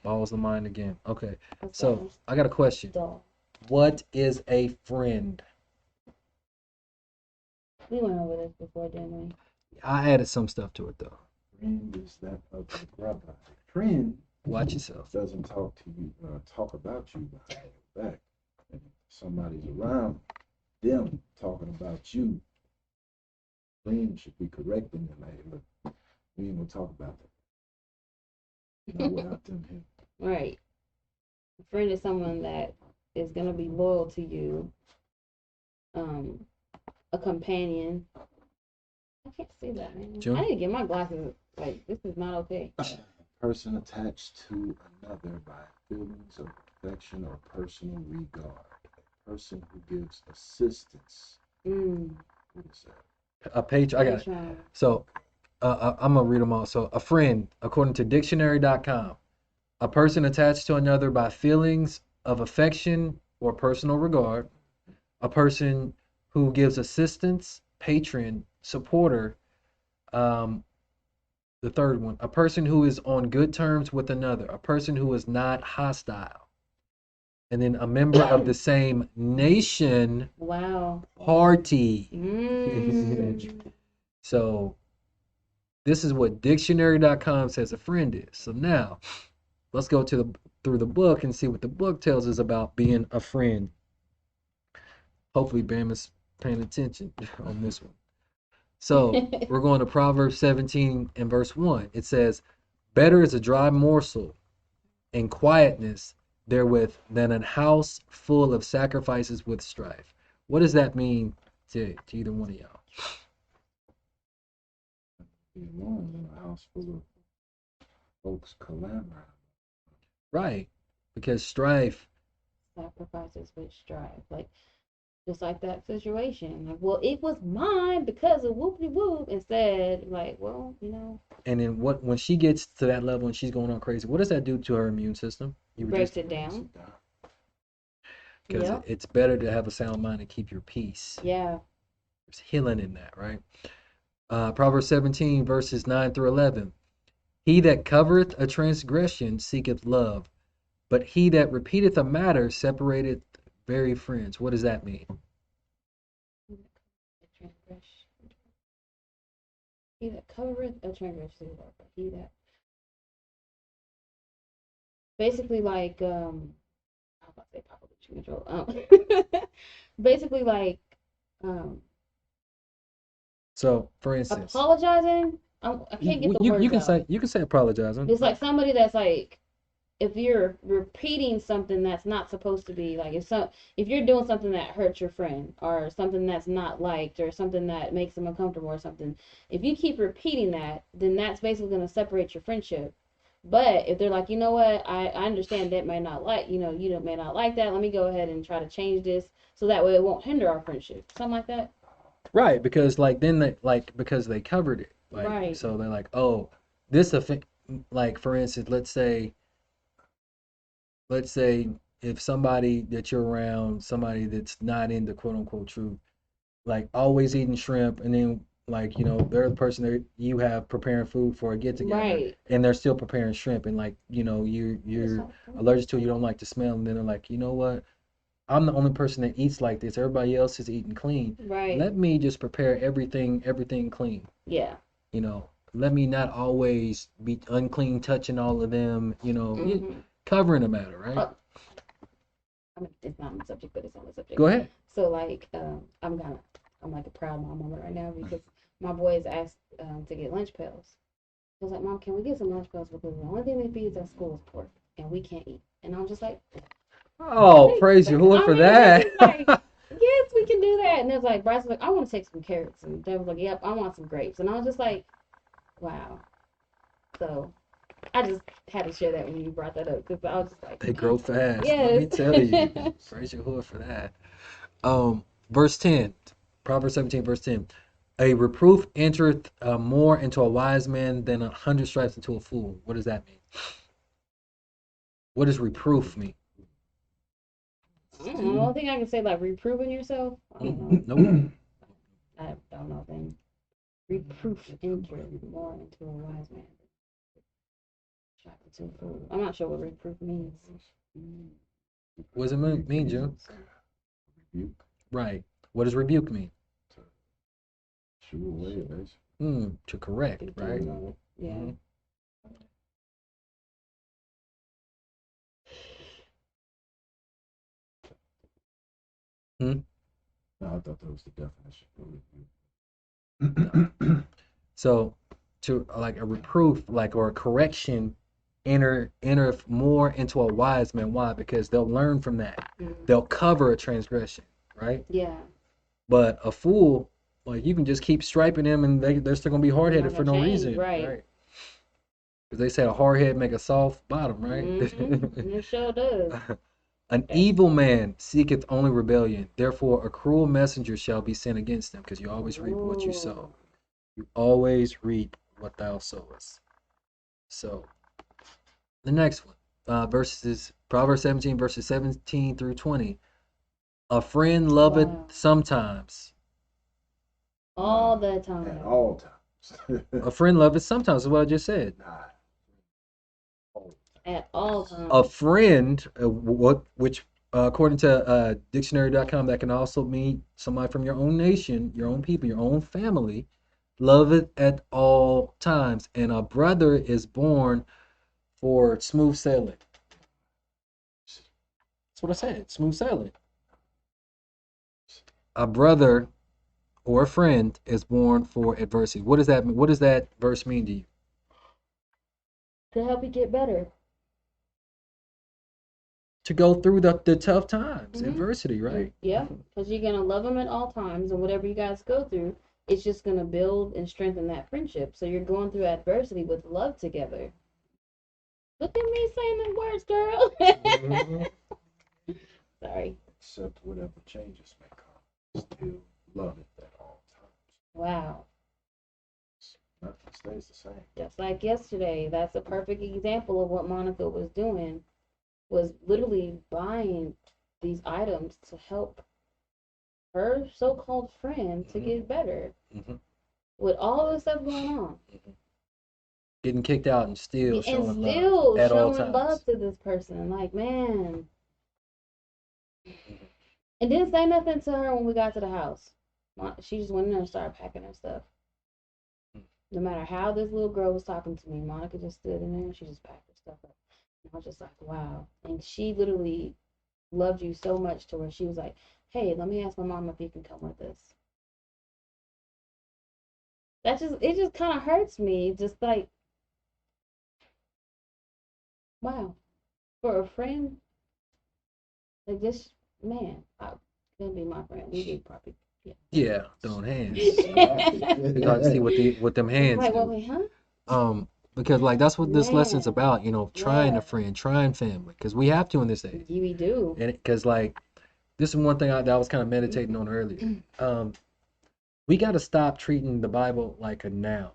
ball's the mind again. Okay, so I got a question. Dull. What is a friend? We went over this before, didn't we? I added some stuff to it though. Friend is that of the brother. Friend Watch yourself. doesn't talk to you, talk about you behind your back. And if somebody's around them talking about you, friend should be correcting them. Hey, look, we ain't gonna talk about that. Not without them here. Right. A friend is someone that is gonna be loyal to you. A companion. I can't see that, man. June? I need to get my glasses Like, this is not okay. Person attached to another by feelings of affection or personal regard. A person who gives assistance. Mm. What is that? A page. I got it. Patron. So I'm gonna read them all. So a friend, according to dictionary.com, a person attached to another by feelings of affection or personal regard. A person who gives assistance, patron, supporter. Um, the third one, a person who is on good terms with another. A person who is not hostile. And then a member of the same nation, Wow. party. Mm. So this is what dictionary.com says a friend is. So now let's go through the book and see what the book tells us about being a friend. Hopefully Bam is paying attention on this one. So we're going to Proverbs 17 and verse 1. It says, better is a dry morsel and quietness therewith than a house full of sacrifices with strife. What does that mean to either one of y'all? In a house full of folks collaborating. Right. Because strife, Sacrifices with strife. Like, just like that situation. Like, well, it was mine because of whoopie whoop. Instead, like, well, and then when she gets to that level and she's going on crazy, what does that do to her immune system? You were breaks just it down. because Yeah. it's better to have a sound mind and keep your peace. Yeah. There's healing in that, right? Proverbs 17 verses 9 through 11. He that covereth a transgression seeketh love, but he that repeateth a matter separateth very friends. What does that mean? He that covereth a transgression, but he that basically like I was about to say population control. Basically like um So, for instance, apologizing. I can't get the words out. You can say apologizing. It's like somebody that's like, if you're repeating something that's not supposed to be, like if you're doing something that hurts your friend or something that's not liked or something that makes them uncomfortable or something, if you keep repeating that, then that's basically going to separate your friendship. But if they're like, you know what, I understand that may not like, you may not like that. Let me go ahead and try to change this so that way it won't hinder our friendship. Something like that. Right, because because they covered it. Like, Right. so they're like, oh, this affect, like, for instance, let's say if somebody that you're around, somebody that's not into quote unquote truth, like always eating shrimp, and then like they're the person that you have preparing food for a get together, Right. and they're still preparing shrimp, and like you're allergic to it, you don't like the smell, and then they're like, you know what? I'm the only person that eats like this. Everybody else is eating clean. Right. Let me just prepare everything clean. Yeah. Let me not always be unclean touching all of them. Covering the matter, right? It's not on the subject, but it's on the subject. Go ahead. So like, I'm like a proud mom moment right now because my boys asked to get lunch pails. I was like, Mom, can we get some lunch pails because the only thing they feed at school is pork and we can't eat. And I'm just like, oh, praise your Lord for that. Like, yes, we can do that. And it was like, Bryce was like, I want to take some carrots, and Dad was like, yep, I want some grapes. And I was just like, wow. So I just had to share that when you brought that up because I was just like, they grow fast. Yes. Let me tell you. Praise your Lord for that. Verse 10, Proverbs 17, verse 10. A reproof entereth more into a wise man than 100 stripes into a fool. What does that mean? What does reproof mean? I don't know. I don't think I can say like reproving yourself. I don't know. Nope. I don't know then. Reproof enter more into a wise man. I'm not sure what reproof means. What does it mean, June? Rebuke. Right. What does rebuke mean? Shoo away, basically. To correct, right? Yeah. Mm-hmm. No, I thought that was the definition of rebuke. So, to like a reproof, like or a correction, enter more into a wise man. Why? Because they'll learn from that. They'll cover a transgression, right? Yeah. But a fool, like you can just keep striping them, and they're still gonna be hard headed for no reason, right? Because they say a hard head make a soft bottom, right? And it sure does. An evil man seeketh only rebellion. Therefore, a cruel messenger shall be sent against them. Because you always reap what you sow. Ooh. You always reap what thou sowest. So, the next one, verses Proverbs 17, verses 17 through 20. A friend loveth Wow. sometimes. All the At time. all times. A friend loveth sometimes is what I just said. Nah. All At all times. A friend, which according to dictionary.com, that can also mean somebody from your own nation, your own people, your own family, loveth at all times. And a brother is born for smooth sailing. That's what I said, smooth sailing. A brother or a friend is born for adversity. What does that mean? What does that verse mean to you? To help you get better. To go through the tough times, Mhm. adversity, right? Yeah, because you're going to love them at all times, and whatever you guys go through, it's just going to build and strengthen that friendship. So you're going through adversity with love together. Look at me saying the words, girl. Mhm. Sorry. Accept whatever changes may come. Still love it at all times. Wow. Nothing stays the same. Just like yesterday, that's a perfect example of what Monica was doing, was literally buying these items to help her so-called friend to Mhm. get better Mhm. with all this stuff going on. Getting kicked out and still And showing still love at all showing times. love to this person. Like, man. And didn't say nothing to her when we got to the house. She just went in there and started packing her stuff. No matter how this little girl was talking to me, Monica just stood in there and she just packed her stuff up. And I was just like, wow. And she literally loved you so much to where she was like, hey, let me ask my mom if he can come with us. It just kind of hurts me. Just like, wow. For a friend, like this, man, I couldn't be my friend. We would probably, yeah. Yeah, throwing hands. Exactly. You got to see what them hands Like, well, do. wait, huh? Because like that's what this lesson's Man. about. Trying Yeah. a friend, trying family, because we have to in this age. We do. And because like this is one thing that I was kind of meditating on earlier. We got to stop treating the Bible like a noun,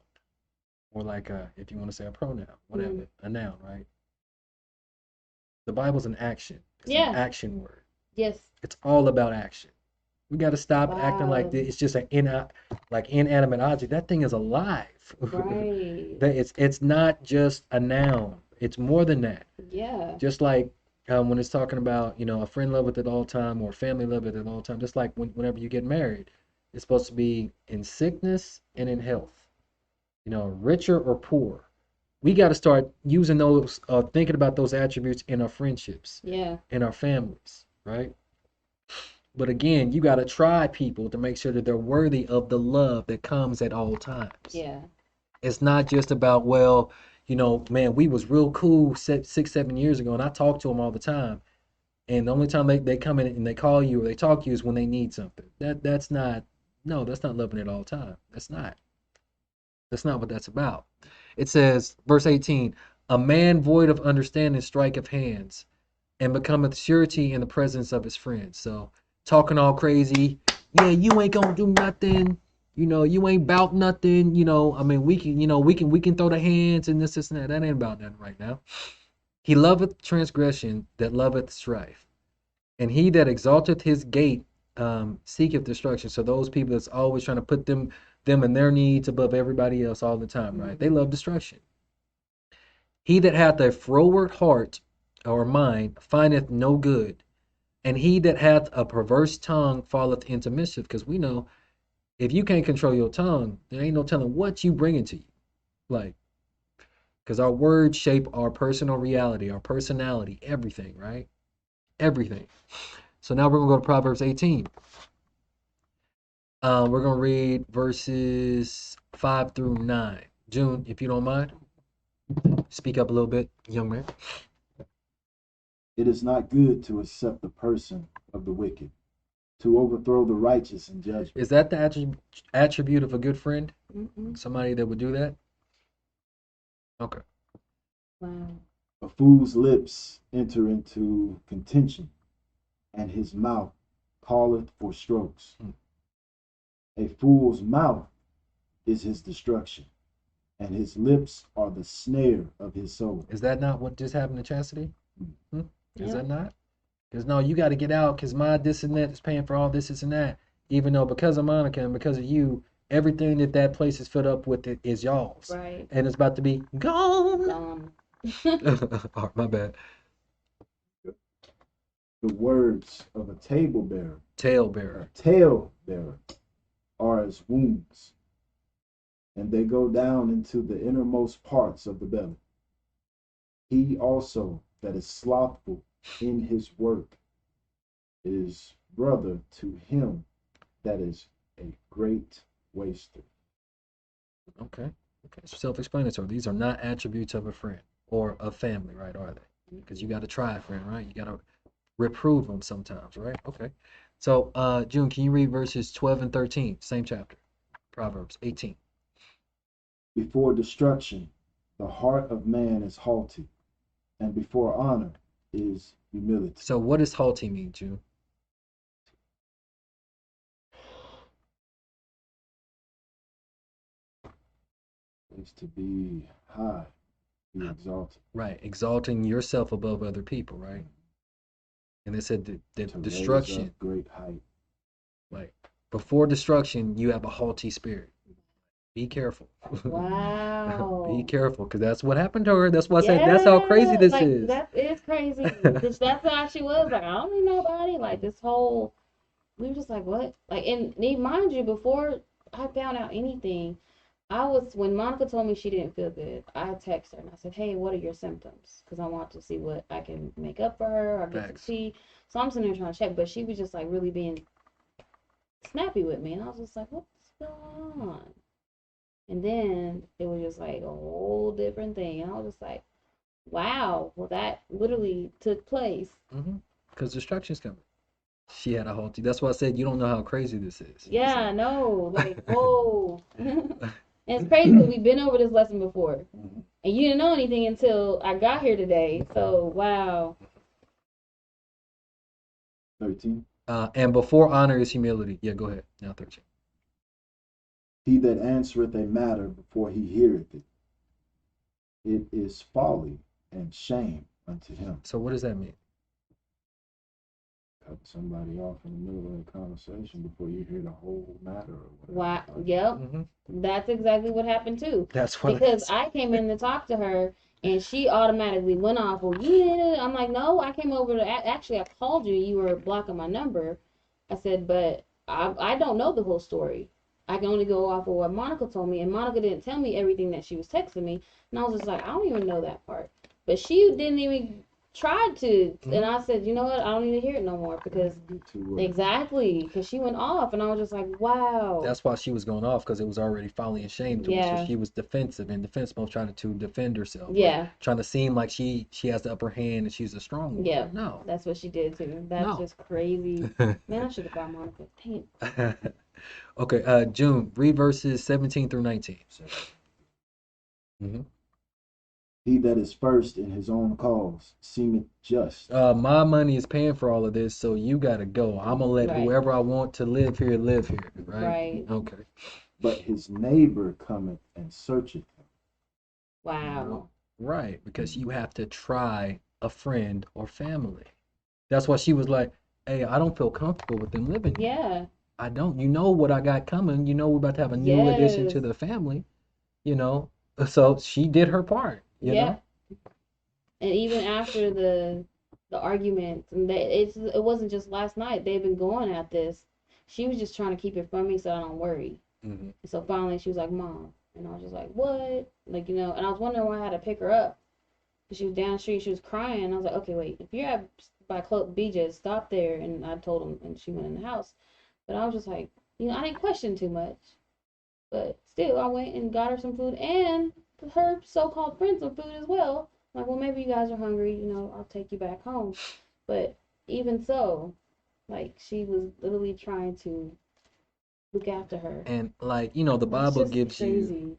or like if you want to say a pronoun, whatever, a noun, right? The Bible's an action. It's an Yeah. action word. Yes. It's all about action. We got to stop acting like Wow. it's just an inanimate object. That thing is alive. Right. It's not just a noun. It's more than that. Yeah. Just like when it's talking about a friend loveth at all time or family loveth at all time. Just like whenever you get married, it's supposed to be in sickness and in health. Richer or poor. We got to start using those, thinking about those attributes in our friendships, Yeah. in our families, right? But again, you got to try people to make sure that they're worthy of the love that comes at all times. Yeah. It's not just about, well, man, we was real cool 6, 7 years ago, and I talk to them all the time. And the only time they come in and they call you or they talk to you is when they need something. That's not, no, that's not loving at all time. That's not. That's not what that's about. It says, verse 18, a man void of understanding striketh hands and becometh surety in the presence of his friends. So talking all crazy, yeah, you ain't gonna do nothing. You ain't about nothing. I mean, we can throw the hands and this and that. That ain't about nothing right now. He loveth transgression that loveth strife, and he that exalteth his gate seeketh destruction. So those people that's always trying to put them and their needs above everybody else all the time, right? They love destruction. He that hath a froward heart or mind findeth no good, and he that hath a perverse tongue falleth into mischief. Because we know if you can't control your tongue, there ain't no telling what you bring into you. Like, because our words shape our personal reality, our personality, everything, right? Everything. So now we're going to go to Proverbs 18. We're going to read verses 5 through 9. June, if you don't mind, speak up a little bit, young man. It is not good to accept the person of the wicked, to overthrow the righteous in judgment. Is that the attribute of a good friend? Mm-mm. Somebody that would do that? Okay. Wow. A fool's lips enter into contention, and his mouth calleth for strokes. Mm. A fool's mouth is his destruction, and his lips are the snare of his soul. Is that not what just happened to Chastity? Hmm? Is Yeah. that not? Because no, you got to get out because my this and that is paying for all this and that. Even though because of Monica and because of you, everything that place is filled up with it is y'all's. Right. And it's about to be gone. Gone. Oh, my bad. The words of a table bearer, Tail a bearer. tale bearer, are as wounds, and they go down into the innermost parts of the belly. He also that is slothful in his work is brother to him that is a great waster. Okay. Okay. So self-explanatory. These are not attributes of a friend or a family, right? Are they? Because you got to try a friend, right? You got to reprove them sometimes, right? Okay. So, June, can you read verses 12 and 13, same chapter, Proverbs 18? Before destruction, the heart of man is haughty, and before honor is humility. So, what does haughty mean, June? Is to be high, be exalted, Right, exalting yourself above other people, right? And it said that to raise destruction, up great height. like before destruction, you have a haughty spirit. Be careful. Be Wow. careful, because that's what happened to her. That's why I said that's how crazy Yeah, this like is. that is crazy. That's how she was. Like, I don't need nobody. Like this whole we were just like, what? Like, and mind you, before I found out anything, I was when Monica told me she didn't feel good, I texted her and I said, hey, what are your symptoms? Because I want to see what I can make up for her or get some Facts. tea. So I'm sitting there trying to check, but she was just like really being snappy with me, and I was just like, what's going on? And then it was just like a whole different thing. And I was just like, wow, well, that literally took place. Because destruction's coming. She had a haughty. That's why I said you don't know how crazy this is. Yeah, no, like, whoa. And it's crazy because we've been over this lesson before. And you didn't know anything until I got here today. So, wow. 13. And before honor is humility. Yeah, go ahead. Now 13. He that answereth a matter before he heareth it, it is folly and shame unto him. So what does that mean? Cut somebody off in the middle of a conversation before you hear the whole matter or whatever. Wow. Yep. That's exactly what happened too. That's what because I came in to talk to her and she automatically went off. Well, yeah. I'm like, no, I came over to actually I called you. You were blocking my number. I said, but I don't know the whole story. I can only go off of what Monica told me, and Monica didn't tell me everything that she was texting me, and I was just like, I don't even know that part. But she didn't even try to, and I said, you know what? I don't need to hear it no more because exactly, because she went off, and I was just like, wow. That's why she was going off because it was already folly and shame to her. Yeah. So she was defensive and defense mode, trying to defend herself. Yeah. Trying to seem like she has the upper hand and she's a strong woman. Yeah. No. That's what she did too. That's just crazy. Man, I should have got Monica. Dang. Okay, June, read verses 17 through 19. He that is first in his own cause seemeth just. My money is paying for all of this, so you gotta go. I'm gonna let Right. whoever I want to live here, right? Right. Okay. But his neighbor cometh and searcheth him. Wow. Right, because you have to try a friend or family. That's why she was like, hey, I don't feel comfortable with them living here. Yeah. I don't. You know what I got coming. You know we're about to have a new addition to Yes. the family. You know, so she did her part. You know. And even after the arguments, and it wasn't just last night. They've been going at this. She was just trying to keep it from me so I don't worry. And so finally she was like, Mom. And I was just like, what? Like, you know, and I was wondering why I had to pick her up. Because she was down the street, she was crying. And I was like, okay, wait, if you're at by Club BJ, stop there. And I told him, and she went in the house. But I was just like, you know, I didn't question too much. But still, I went and got her some food and her so-called friends some food as well. Like, well, maybe you guys are hungry, you know, I'll take you back home. But even so, like, she was literally trying to look after her. And like, you know, the Bible gives crazy. you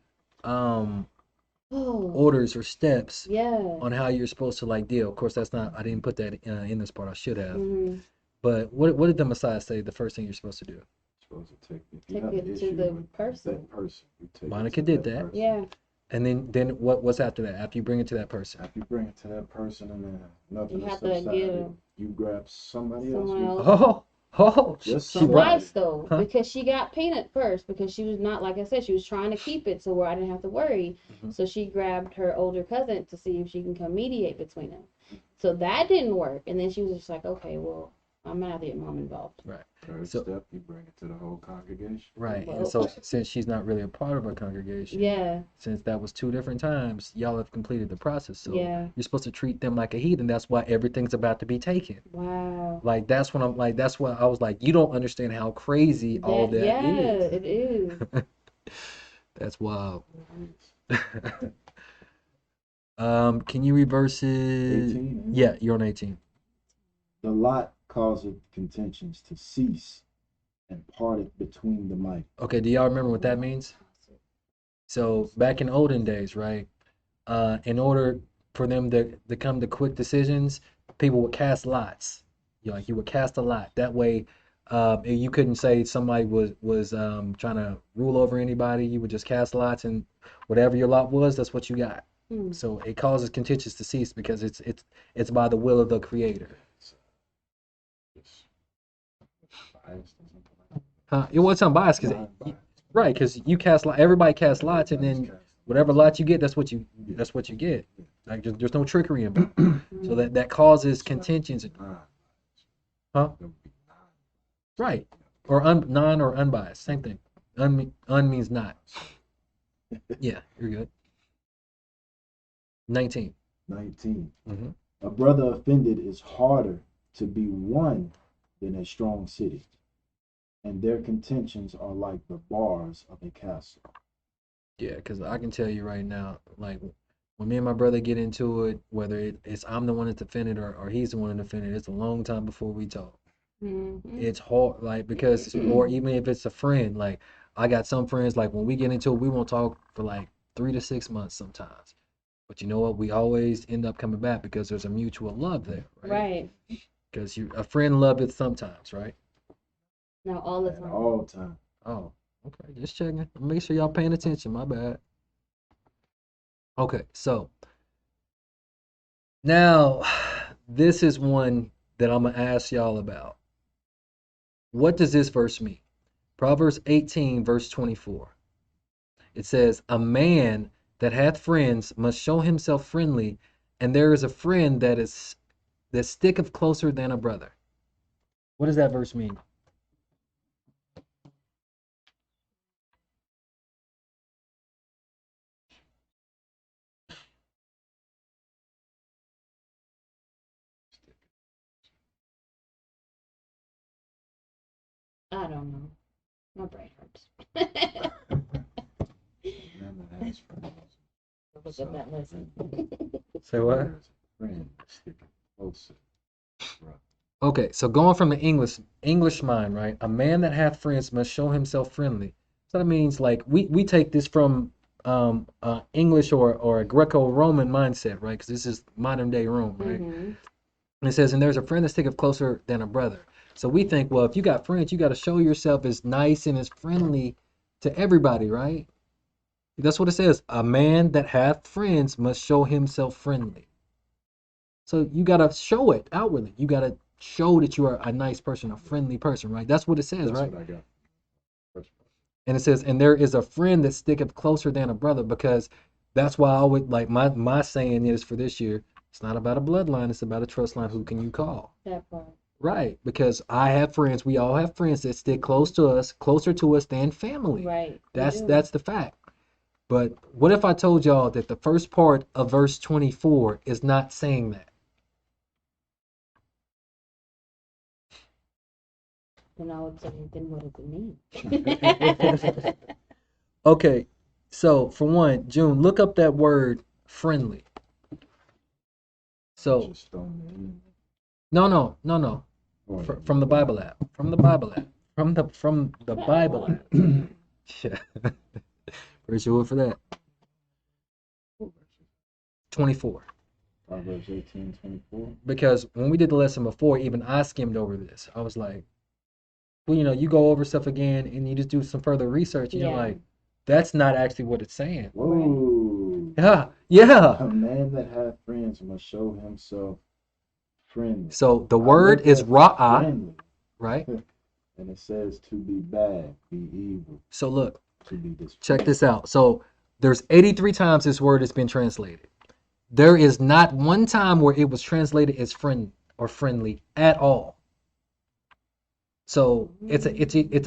Oh, orders or steps yeah. on how you're supposed to like deal. Of course, that's not. I didn't put that in this part. I should have. Mm-hmm. But what did the Messiah say? The first thing you're supposed to do. Supposed to take if you Take have an it to issue the with person. that person, you take Monica it to did that that. person. Yeah. And then what's after that? After you bring it to that person. After you bring it to that person and then nothing You is have to subsided, give you grab somebody someone else. else. Oh, Just she She right. nice though, Huh? because she got peanut first because she was not, like I said, she was trying to keep it so where I didn't have to worry. Mhm. So she grabbed her older cousin to see if she can come mediate between them. So that didn't work, and then she was just like, okay, well, I'm gonna have to get mom involved. Right. Third So- step, you bring it to the whole congregation. Right. Well- And so since she's not really a part of our congregation, Yeah, since that was 2 different times, y'all have completed the process. So yeah. you're supposed to treat them like a heathen. That's why everything's about to be taken. Wow. Like that's when I'm like, that's why I was like, you don't understand how crazy all that yeah, is. it is. That's wild. Nice. Can you reverse it? 18. Yeah, you're on 18. The lot causeth contentions to cease and parteth between the mighty. Okay, do y'all remember what that means? So back in olden days, right? In order for them to come to quick decisions, people would cast lots. You would cast a lot. That way, you couldn't say somebody was trying to rule over anybody. You would just cast lots, and whatever your lot was, that's what you got. Hmm. So it causes contentions to cease because it's by the will of the Creator. Just biased or something like Huh? It wasn't biased that. because Non-biased. right, because you cast lot. Everybody casts lots, and Everybody's then casting whatever lots. lot you get, that's what you get. Like there's no trickery involved. Mm-hmm. So that causes So contentions. non-biased. Huh? That would be Right. Or non or unbiased. Same thing. Un means not. Yeah, you're good. 19. 19. Mhm. A brother offended is harder to be won than a strong city, and their contentions are like the bars of a castle. Yeah, because I can tell you right now, like when me and my brother get into it, whether it's I'm the one that's offended or he's the one that's offended, it's a long time before we talk. Mm-hmm. It's hard, like because or even if it's a friend, like I got some friends like when we get into it, we won't talk for like 3 to 6 months sometimes. But you know what? We always end up coming back because there's a mutual love there, right? Right. Because a friend loveth sometimes, right? Now all the At time. all times. Oh, okay. Just checking. Make sure y'all paying attention. My bad. Okay, so now this is one that I'm gonna ask y'all about. What does this verse mean? Proverbs 18, verse 24. It says, "A man that hath friends must show himself friendly, and there is a friend that sticketh closer than a brother." What does that verse mean? I don't know. My brain hurts. Man that has friends. Look up that lesson. Say what? There's a friend sticking closer. Brother. Okay, so going from the English mind, right? A man that hath friends must show himself friendly. So that means like we take this from English or a Greco-Roman mindset, right? Because this is modern day Rome, right? Mm-hmm. And it says, and there's a friend that sticketh closer than a brother. So we think, well, if you got friends, you got to show yourself as nice and as friendly to everybody, right? That's what it says. A man that hath friends must show himself friendly. So you got to show it outwardly. You got to show that you are a nice person, a friendly person, right? That's what it says, That's right? what I got. First part. And it says, and there is a friend that sticketh closer than a brother, because that's why I always like my saying is for this year, it's not about a bloodline, it's about a trust line. Who can you call? That part. Right. Because I have friends, we all have friends that stick close to us, closer to us than family. Right. That's the fact. But what if I told y'all that the first part of verse 24 is not saying that? Then I would say, then what does it mean? Okay. So for one, June, look up that word friendly. So Just throwing it in. no. Or- From the Bible app. From the Bible app. From the Bible app. Yeah. Praise the Lord for that. 24. Proverbs 18:24. Because when we did the lesson before, even I skimmed over this. I was like, well, you go over stuff again and you just do some further research and you're Yeah. like, that's not actually what it's saying. Whoa. Yeah. A man that hath friends must show himself friendly. So the I word looked is at ra'ah, friendly, right? and it says to be bad, be evil, So look, to be displeased. check this out. So there's 83 times this word has been translated. There is not one time where it was translated as friend or friendly at all. So it's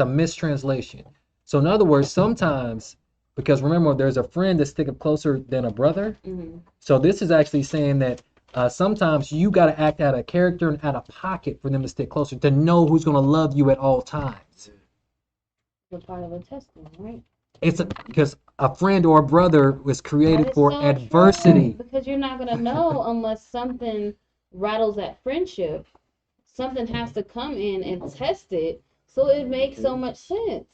a mistranslation. So in other words, sometimes, because remember, there's a friend that sticketh closer than a brother. Mm-hmm. So this is actually saying that sometimes you got to act out of character and out of pocket for them to stick closer, to know who's going to love you at all times. The part of a testament, right? Because a friend or a brother was created That is for so adversity. true, because you're not gonna know unless something rattles that friendship. Something has to come in and test it, so it makes so much sense.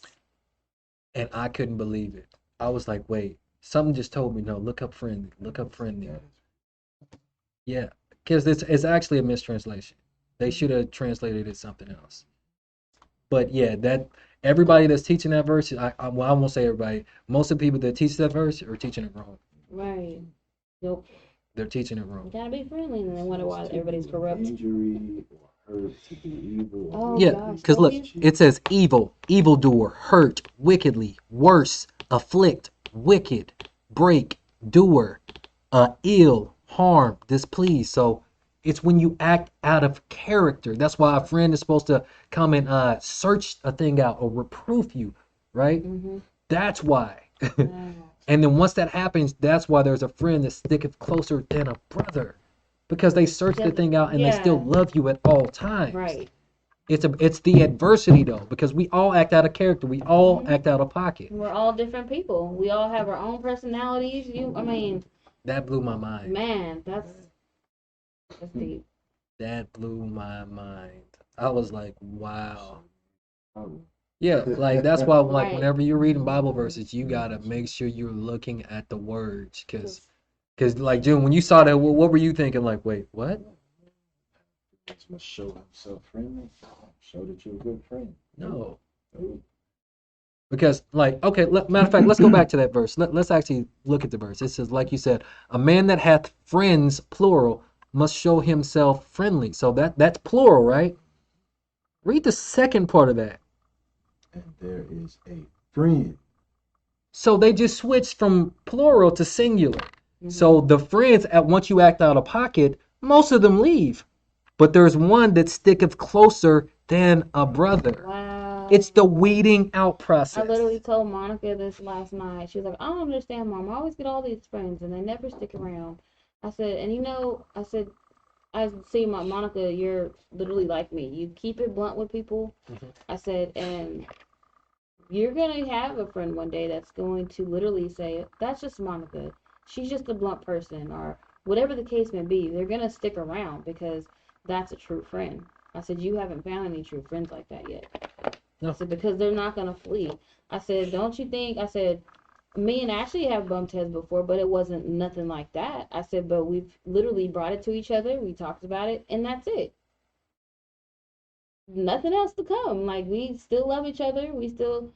And I couldn't believe it. I was like, wait, something just told me, no, look up friendly, look up friendly. Yeah, because it's actually a mistranslation. They should have translated it something else. But yeah, that everybody that's teaching that verse, well, I won't say everybody. Most of the people that teach that verse are teaching it wrong. Right. Nope. They're teaching it You wrong. gotta be friendly, and then wonder why everybody's corrupt. Injury or hurt, to be evil. Oh, Yeah, gosh, because look, it says evil, evildoer, hurt, wickedly, worse, afflict, wicked, break, doer, ill, harm, displease. So it's when you act out of character. That's why a friend is supposed to come and search a thing out or reproof you, right? Mm-hmm. That's why. Wow. And then once that happens, that's why there's a friend that sticketh closer than a brother, because they search the thing out and they still love you at all times. Right. It's the adversity though, because we all act out of character. We all act out of pocket. We're all different people. We all have our own personalities. I mean, That blew my mind. man, that's deep. That blew my mind. I was like, wow. Oh. Yeah, like that's why like Right. whenever you're reading Bible verses, you gotta make sure you're looking at the words, because like June, when you saw that, what were you thinking? Like, wait, what? Must show himself friendly. Show that you're a good friend. No. Oh. Because, like, okay, matter of fact, let's go back to that verse. Let's actually look at the verse. It says, like you said, a man that hath friends, plural, must show himself friendly. So that's plural, right? Read the second part of that. And there is a friend. So they just switched from plural to singular. Mm-hmm. So the friends, once you act out of pocket, most of them leave. But there's one that sticketh closer than a brother. Wow. It's the weeding out process. I literally told Monica this last night. She was like, I don't understand, Mom. I always get all these friends and they never stick around. I said, and I said, I see Monica, you're literally like me. You keep it blunt with people. Mhm. I said, and you're going to have a friend one day that's going to literally say, that's just Monica. She's just a blunt person, or whatever the case may be. They're going to stick around because that's a true friend. I said, you haven't found any true friends like that yet. No. I said, because they're not going to flee. I said, don't you think, I said, me and Ashley have bumped heads before, but it wasn't nothing like that. I said, but we've literally brought it to each other. We talked about it, and that's it. Nothing else to come. Like, we still love each other. We still,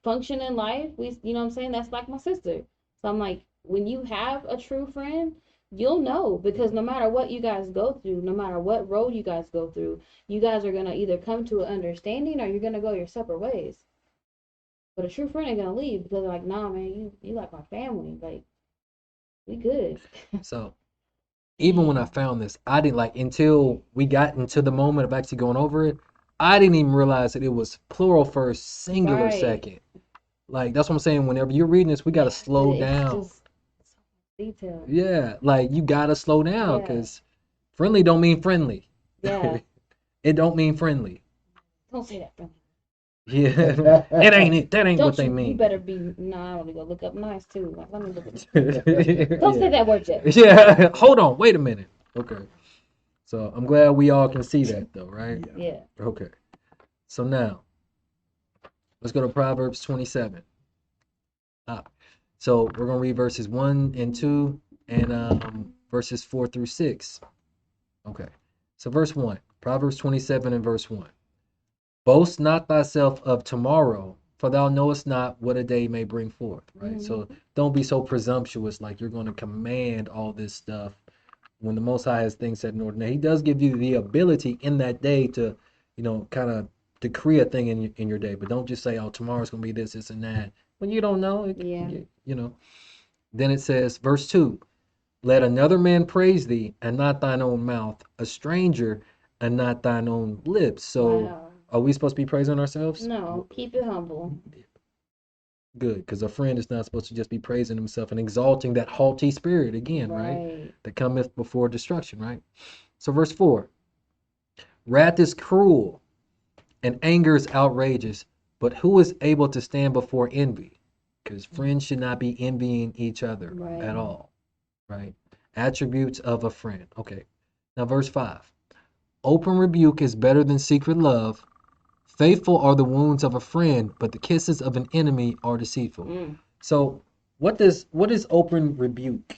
function in life. You know what I'm saying? That's like my sister. So I'm like, when you have a true friend, you'll know, because no matter what you guys go through, no matter what road you guys go through, you guys are going to either come to an understanding or you're going to go your separate ways. But a true friend ain't going to leave because they're like, nah, man, you like my family. Like, we good. So even when I found this, I didn't like, until we got into the moment of actually going over it, I didn't even realize that it was plural first, singular Right. second. Like, that's what I'm saying. Whenever you're reading this, we got to slow It's down. just so detailed. Yeah, like you got to slow down, Yeah. because friendly don't mean friendly. Yeah. It don't mean friendly. Don't say that, friend. Yeah, it ain't it. That ain't Don't what they you mean. better be. No, I want to go look up nice too. Like, let me look at. Don't say Yeah. that word yet. Yeah, hold on, wait a minute. Okay, so I'm glad we all can see that though, right? Yeah. Okay, so now let's go to Proverbs 27. So we're gonna read verses 1 and 2, and verses 4 through 6. Okay. So verse 1, Proverbs 27 and verse 1. Boast not thyself of tomorrow, for thou knowest not what a day may bring forth, right? So don't be so presumptuous like you're going to command all this stuff when the Most High has things set in order. Now, He does give you the ability in that day to, kind of decree a thing in your day, but don't just say, oh, tomorrow's going to be this, this, and that. When you don't know, Then it says, verse 2, let another man praise thee, and not thine own mouth, a stranger, and not thine own lips. So, Wow. are we supposed to be praising ourselves? No, keep it humble. Good, because a friend is not supposed to just be praising himself and exalting that haughty spirit again, right? That cometh before destruction, right? So, verse 4, wrath is cruel, and anger is outrageous, but who is able to stand before envy? Because friends should not be envying each other at all, right? Attributes of a friend. Okay. Now, verse 5. Open rebuke is better than secret love. Faithful are the wounds of a friend, but the kisses of an enemy are deceitful. So, what is open rebuke?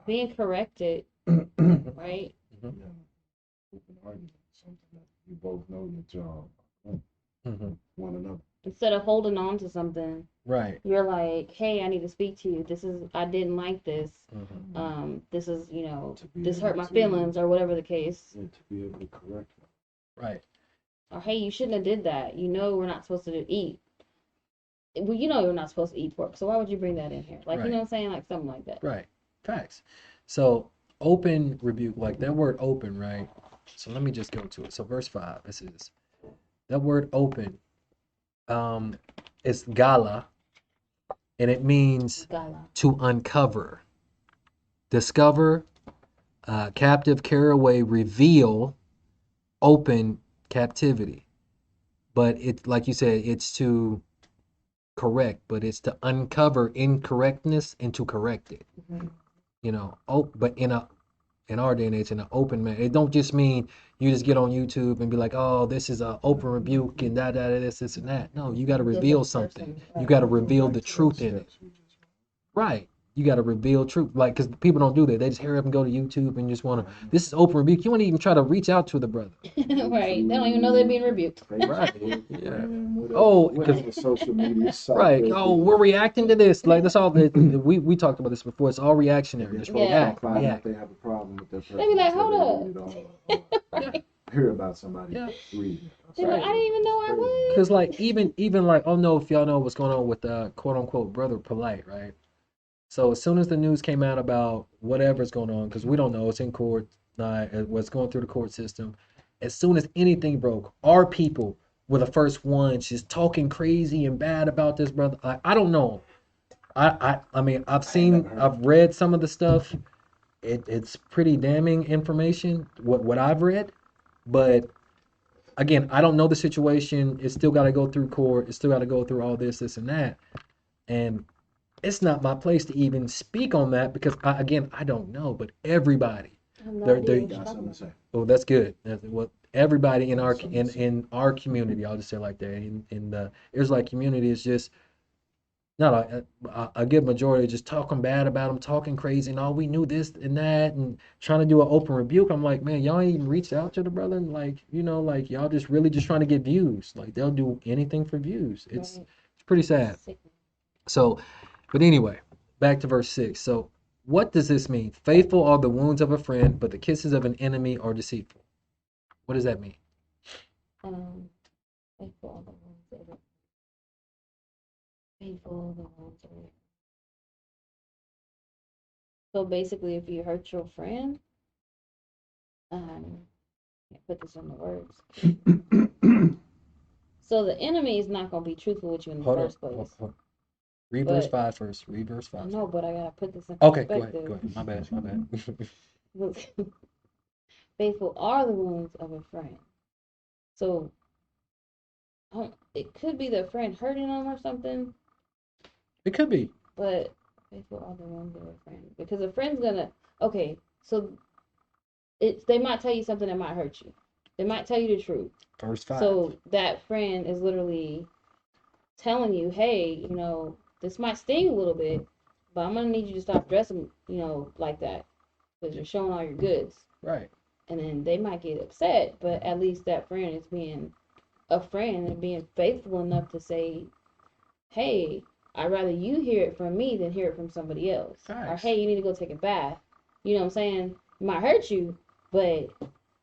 Being corrected, right? Something that you both know your job. One another. Instead of holding on to something, right? You're like, hey, I need to speak to you. I didn't like this. This is, this hurt my feelings or whatever the case. Yeah, to be able to correct them. Right. Or hey, you shouldn't have did that. We're not supposed to eat. Well, you're not supposed to eat pork, so why would you bring that in here? Like, right. You know what I'm saying? Like something like that. Right. Facts. So open rebuke, like that word open, right? So let me just go to it. So verse 5, this is that word open. It's gala, and it means to uncover, discover, captive, carry away, reveal, open captivity. But it's like you said, it's to correct, but it's to uncover incorrectness and to correct it. But in our day and age, in an open man, it don't just mean you just get on YouTube and be like, oh, this is an open rebuke and this and that. No, you got to reveal something. You got to reveal the truth in it. Right. You got to reveal truth. Like, because people don't do that. They just hurry up and go to YouTube and just want to, this is open rebuke. You won't even try to reach out to the brother. Right. They don't even know they're being rebuked. Right. Yeah. Oh, because social media. Right. Oh, we're reacting to this. Like, that's all. We talked about this before. It's all reactionary. Just react. They have a problem with their person. They be like, hold up. Hear about somebody reading. Like, I didn't even know I was. Because like even like, I don't know if y'all know what's going on with quote unquote Brother Polite, right? So as soon as the news came out about whatever's going on, because we don't know, it's in court, what's going through the court system. As soon as anything broke, our people were the first ones just talking crazy and bad about this brother. I don't know. I mean, I've read some of the stuff. It's pretty damning information, what I've read. But again, I don't know the situation. It's still got to go through court. It's still got to go through all this and that. And it's not my place to even speak on that because I don't know. But everybody, oh, that's good. Well, everybody in our community, I'll just say like that, in the Israelite community is just not a good majority just talking bad about them, talking crazy, and all we knew this and that, and trying to do an open rebuke. I'm like, man, y'all ain't even reached out to the brother, and like, like y'all just really just trying to get views. Like they'll do anything for views. It's pretty sad. So, but anyway, back to verse 6. So, what does this mean? Faithful are the wounds of a friend, but the kisses of an enemy are deceitful. What does that mean? Faithful are the wounds of a friend. Faithful are the wounds of a friend. So basically, if you hurt your friend, can't put this in the words. So the enemy is not going to be truthful with you in the first place. Hold on. Read verse 5 first. Read verse 5. No, but I gotta put this in perspective. Go ahead. My bad. Faithful are the wounds of a friend. So it could be the friend hurting them or something. It could be. But faithful are the wounds of a friend. Because a friend's gonna so they might tell you something that might hurt you. They might tell you the truth. Verse 5. So that friend is literally telling you, hey, this might sting a little bit, but I'm gonna need you to stop dressing, like that, because you're showing all your goods. Right. And then they might get upset, but at least that friend is being a friend and being faithful enough to say, hey, I'd rather you hear it from me than hear it from somebody else. Facts. Or hey, you need to go take a bath. You know what I'm saying? It might hurt you, but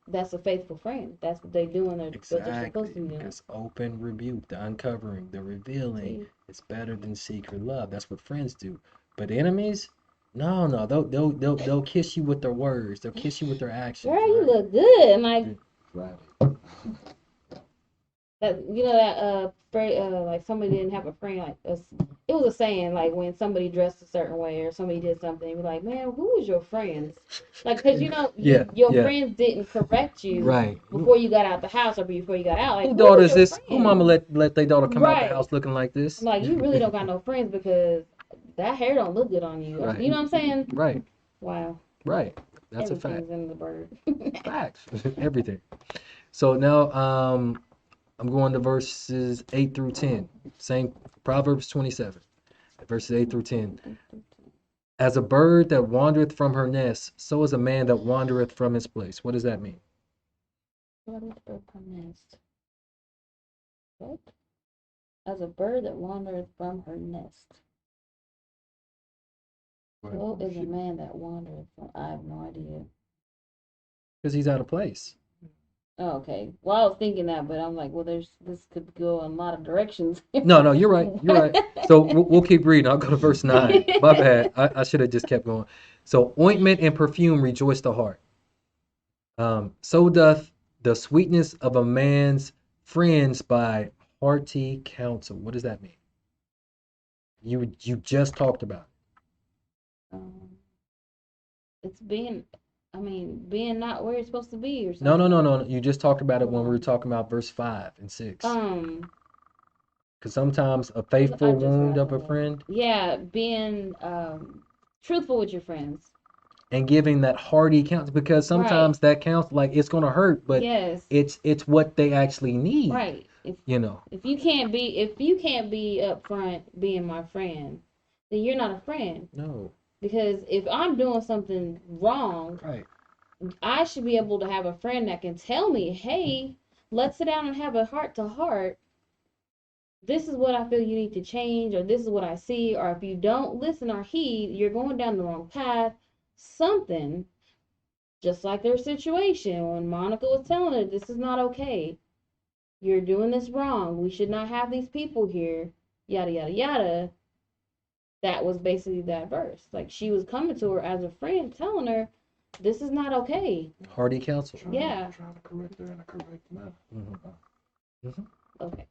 that's a faithful friend. That's what they do, and what they're supposed to be doing. Because open rebuke, the uncovering, the revealing, See? is better than secret love. That's what friends do. But enemies, no, they'll kiss you with their words. They'll kiss you with their actions. Girl, you right? look good. And like Flatty. that, like somebody didn't have a friend. Like it was a saying, like when somebody dressed a certain way or somebody did something, you're like, man, who was your friends? Like, cause Yeah, your yeah. friends didn't correct you Right. before you got out the house or before you got out. Like, Who who daughter was is your this? Who friend? mama let their daughter come out the Right. house looking like this? Like, you really don't got no friends because that hair don't look good on you. Right. You know what I'm saying? Right. Wow. Right. That's a fact. Everything's in the bird. Facts. Everything. So now I'm going to verses 8 through 10. Same Proverbs 27, verses 8 through 10. As a bird that wandereth from her nest, so is a man that wandereth from his place. What does that mean? What is bird from nest? What? As a bird that wandereth from her nest. So is a man that wandereth from. I have no idea. Because he's out of place. Oh, okay. Well, I was thinking that, but I'm like, well, this could go in a lot of directions. No, you're right. You're right. So we'll keep reading. I'll go to verse 9. My bad. I should have just kept going. So ointment and perfume rejoice the heart. So doth the sweetness of a man's friends by hearty counsel. What does that mean? You just talked about um, it's being not where it's supposed to be or it. No, something. no. You just talked about it when we were Um, talking about verse 5 and 6. Um, Because sometimes a I faithful just wound read of a that. friend Yeah, being truthful with your friends. and giving that hearty counsel, because Right. sometimes that counsel, like, it's gonna hurt, but Yes. it's what they actually need. Right. If you can't be upfront being my friend, then you're not a friend. No. Because if I'm doing something wrong, Right. I should be able to have a friend that can tell me, hey, let's sit down and have a heart to heart. This is what I feel you need to change, or this is what I see, or if you don't listen or heed, you're going down the wrong path. Something, just like their situation when Monica was telling her, this is not okay. You're doing this wrong. We should not have these people here. Yada, yada, yada. That was basically that verse. Like, she was coming to her as a friend, telling her, this is not okay. Hearty counsel. Yeah. Trying to correct her in a correct manner. Okay.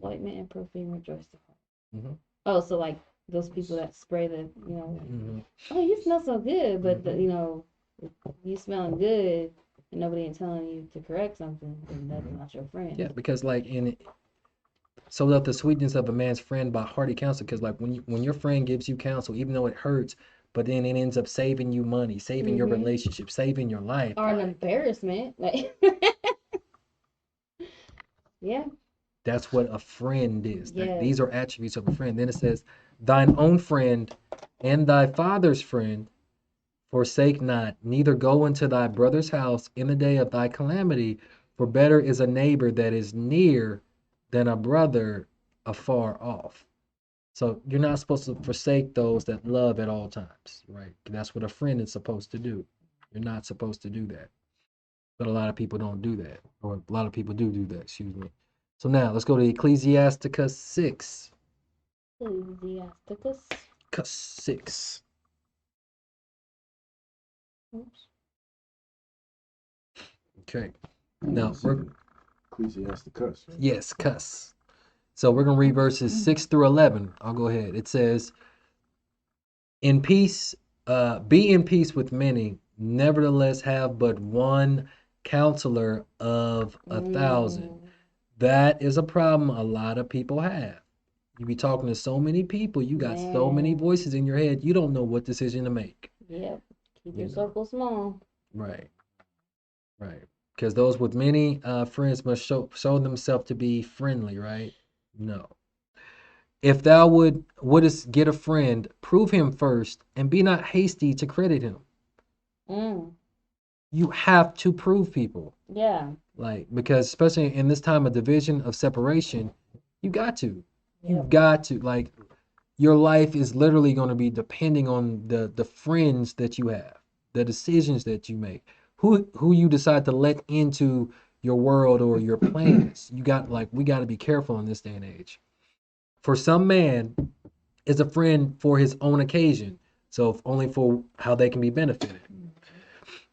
Ointment and perfume rejoice the heart. Mhm. Oh, so like those people that spray the, Mhm. oh, you smell so good, but you smelling good and nobody ain't telling you to correct something, then that's not your friend. Yeah, because like so that the sweetness of a man's friend by hearty counsel, because like when your friend gives you counsel, even though it hurts, but then it ends up saving you money, saving your relationship, saving your life. Or an embarrassment. Like yeah. That's what a friend is. Yes. These are attributes of a friend. Then it says, thine own friend and thy father's friend forsake not, neither go into thy brother's house in the day of thy calamity, for better is a neighbor that is near than a brother afar off. So you're not supposed to forsake those that love at all times, right? That's what a friend is supposed to do. You're not supposed to do that. But a lot of people don't do that, or a lot of people do that, excuse me. So now let's go to Ecclesiasticus 6. Ecclesiasticus 6. Oops. Okay. Now we're Ecclesiasticus. Right? yes, cuss. So we're gonna read verses 6 through 11. I'll go ahead. It says, "In peace, be in peace with many. Nevertheless, have but one counselor of 1,000." That is a problem a lot of people have. You be talking to so many people, you got so many voices in your head, you don't know what decision to make. Yep. Keep your circle small. Right. Because those with many friends must show themselves to be friendly, right? No. If thou wouldest get a friend, prove him first, and be not hasty to credit him. Mm. You have to prove people. Yeah. Like, because especially in this time of division, of separation, you got to. You Yep. got to. Like, your life is literally going to be depending on the friends that you have, the decisions that you make, who you decide to let into your world or your plans. We got to be careful in this day and age. For some man is a friend for his own occasion, so only for how they can be benefited,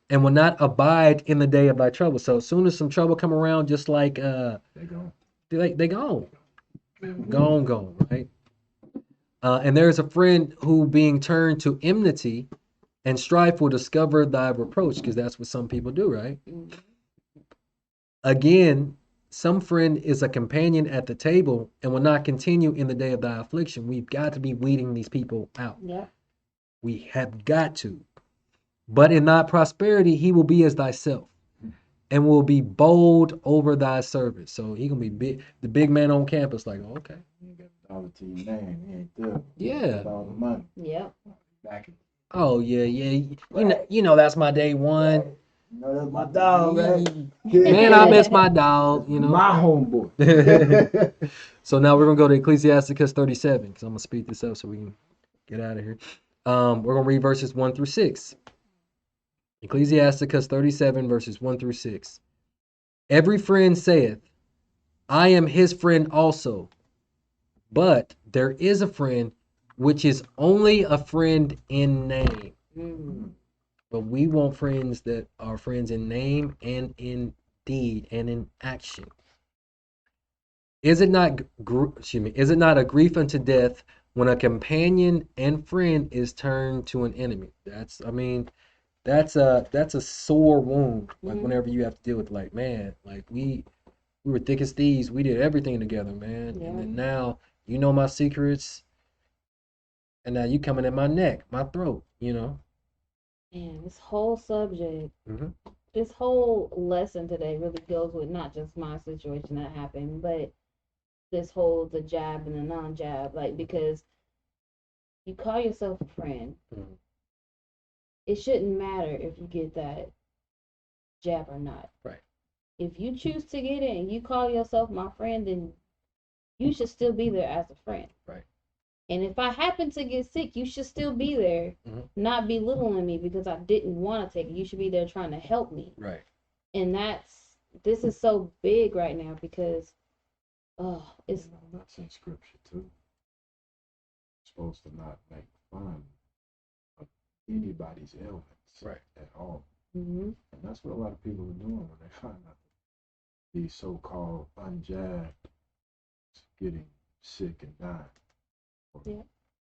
and will not abide in the day of thy trouble. So as soon as some trouble come around, just like They go. they gone, gone, right? And there is a friend who, being turned to enmity and strife, will discover thy reproach, because that's what some people do, right? Mm. Again, some friend is a companion at the table and will not continue in the day of thy affliction. We've got to be weeding these people out. Yep. We have got to. But in thy prosperity, he will be as thyself and will be bold over thy service. So he gonna be big, the big man on campus. Like, oh, okay, You got a dollar to your name. You ain't there. yeah. Got all the money. Yep. Back in. Oh yeah. You know that's my day one. You know, that's my dog, right? Man, I miss my dog. You know, my homeboy. So now we're gonna go to Ecclesiasticus 37 because I'm gonna speed this up so we can get out of here. We're gonna read verses 1 through 6. Ecclesiasticus 37 verses 1 through 6. Every friend saith, I am his friend also. But there is a friend which is only a friend in name. Mm. But we want friends that are friends in name and in deed and in action. Is it not a grief unto death when a companion and friend is turned to an enemy? That's a sore wound. Like Mhm. whenever you have to deal with, like, man, like we were thick as thieves. We did everything together, man. Yeah. And then now you know my secrets, and now you coming at my neck, my throat. Man, this whole subject, Mhm. this whole lesson today really goes with not just my situation that happened, but this whole the jab and the non-jab. Like, because you call yourself a friend, Mhm. it shouldn't matter if you get that jab or not. Right. If you choose to get it and you call yourself my friend, then you should still be there as a friend. Right. And if I happen to get sick, you should still be there, Mhm. not belittling me because I didn't want to take it. You should be there trying to help me. Right. And this is so big right now because, it's That's in scripture too. You're supposed to not make fun of anybody's ailments, Right. at all. mm-hmm. And that's what a lot of people are doing when they find out these so-called unjabbed getting sick and dying. Yeah.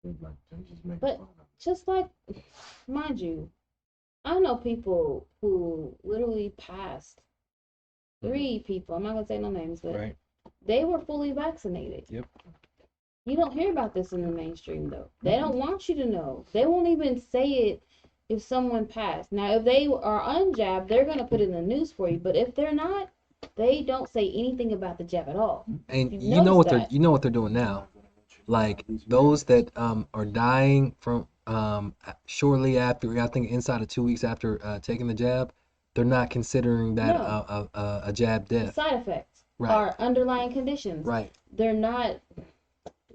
They're just making But fun of it. just like, mind you, I know people who literally passed. 3 people, I'm not gonna say no names, but Right. they were fully vaccinated. Yep. You don't hear about this in the mainstream though. They don't want you to know. They won't even say it if someone passed. Now, if they are unjabbed, they're gonna put it in the news for you. But if they're not, they don't say anything about the jab at all. And You've you know noticed what that. they're doing now. Like those that are dying from shortly after, I think inside of 2 weeks after taking the jab, they're not considering that No. a jab The death. side effects Right. are underlying conditions. Right. They're not.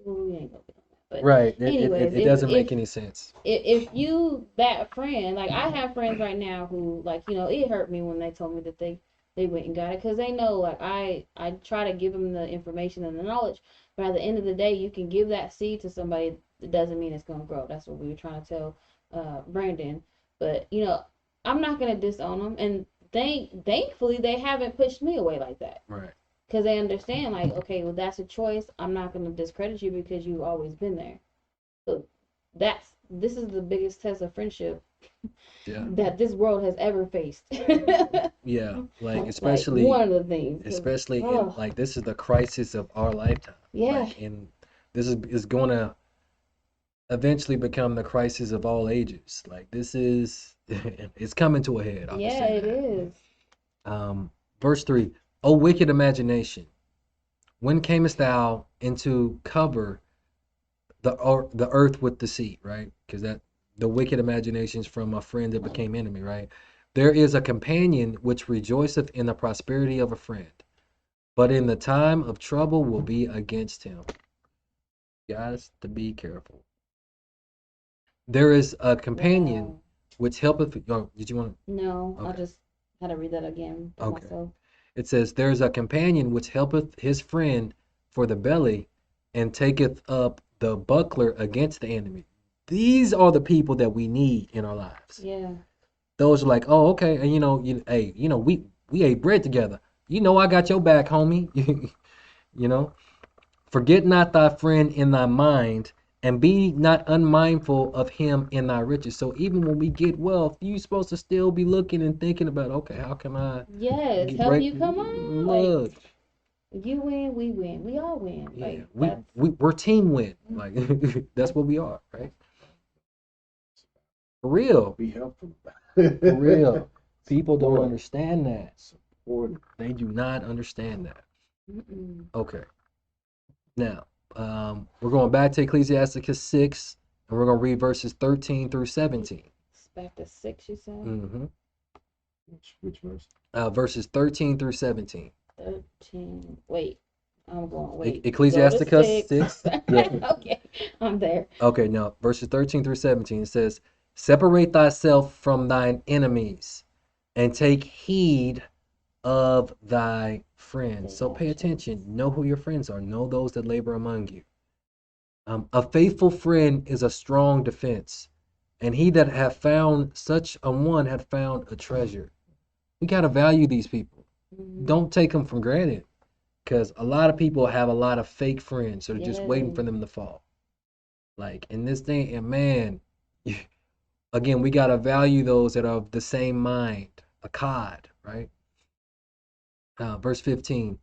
Well, we ain't gonna get on that. But Right. anyways, It doesn't make any sense. If you, that friend, like I have friends right now who, like, it hurt me when they told me that they went and got it, because they know, like, I try to give them the information and the knowledge, but at the end of the day, you can give that seed to somebody, it doesn't mean it's gonna grow. That's what we were trying to tell Brandon. But I'm not gonna disown them, and thankfully they haven't pushed me away like that. Right. Because they understand, like, okay, well, that's a choice. I'm not going to discredit you because you've always been there. So this is the biggest test of friendship that this world has ever faced. Yeah, like especially like one of the things. Especially in, like, this is the crisis of our lifetime. Yeah. Like, and this is going to eventually become the crisis of all ages. Like, this is it's coming to a head. I'll just Yeah, say it that. is. Verse 3, O wicked imagination, when camest thou into cover the earth with deceit, right? Because that the wicked imaginations from a friend that became enemy, right? There is a companion which rejoiceth in the prosperity of a friend, but in the time of trouble will be against him. Guys, to be careful. There is a companion Wow. which helpeth. Oh, did you want to? No, I Okay. just had to read that again for Okay. myself. It says, there is a companion which helpeth his friend for the belly and taketh up the buckler against the enemy. These are the people that we need in our lives. Yeah. Those are like, oh, okay, and hey, we ate bread together. I got your back, homie. you know, Forget not thy friend in thy mind, and be not unmindful of him in thy riches. So even when we get wealth, you supposed to still be looking and thinking about, okay, how can I Yes. get Help right? you come on. Like Look, you win, we win. We all win. yeah, Like we, that's we we're team win. Like that's what we are, right? For real, Be helpful. for real. People don't Support. understand that. Support. They do not understand that. Okay. Now, we're going back to Ecclesiasticus 6, and we're going to read verses 13 through 17. it's back to 6. You said Mm-hmm. Which verse? Verses 13 through 17. 13. Wait, I'm going. Wait, go to Ecclesiasticus 6. 6. Yeah. Okay, I'm there. Okay, now, verses 13 through 17, it says, separate thyself from thine enemies, and take heed of thy friends. So pay attention. Know who your friends are. Know those that labor among you. A faithful friend is a strong defense, and he that hath found such a one hath found a treasure. We got to value these people. Don't take them for granted, because a lot of people have a lot of fake friends that are just waiting for them to fall. Like in this thing, and man, again, we got to value those that are of the same mind, a cod, right? Verse 15,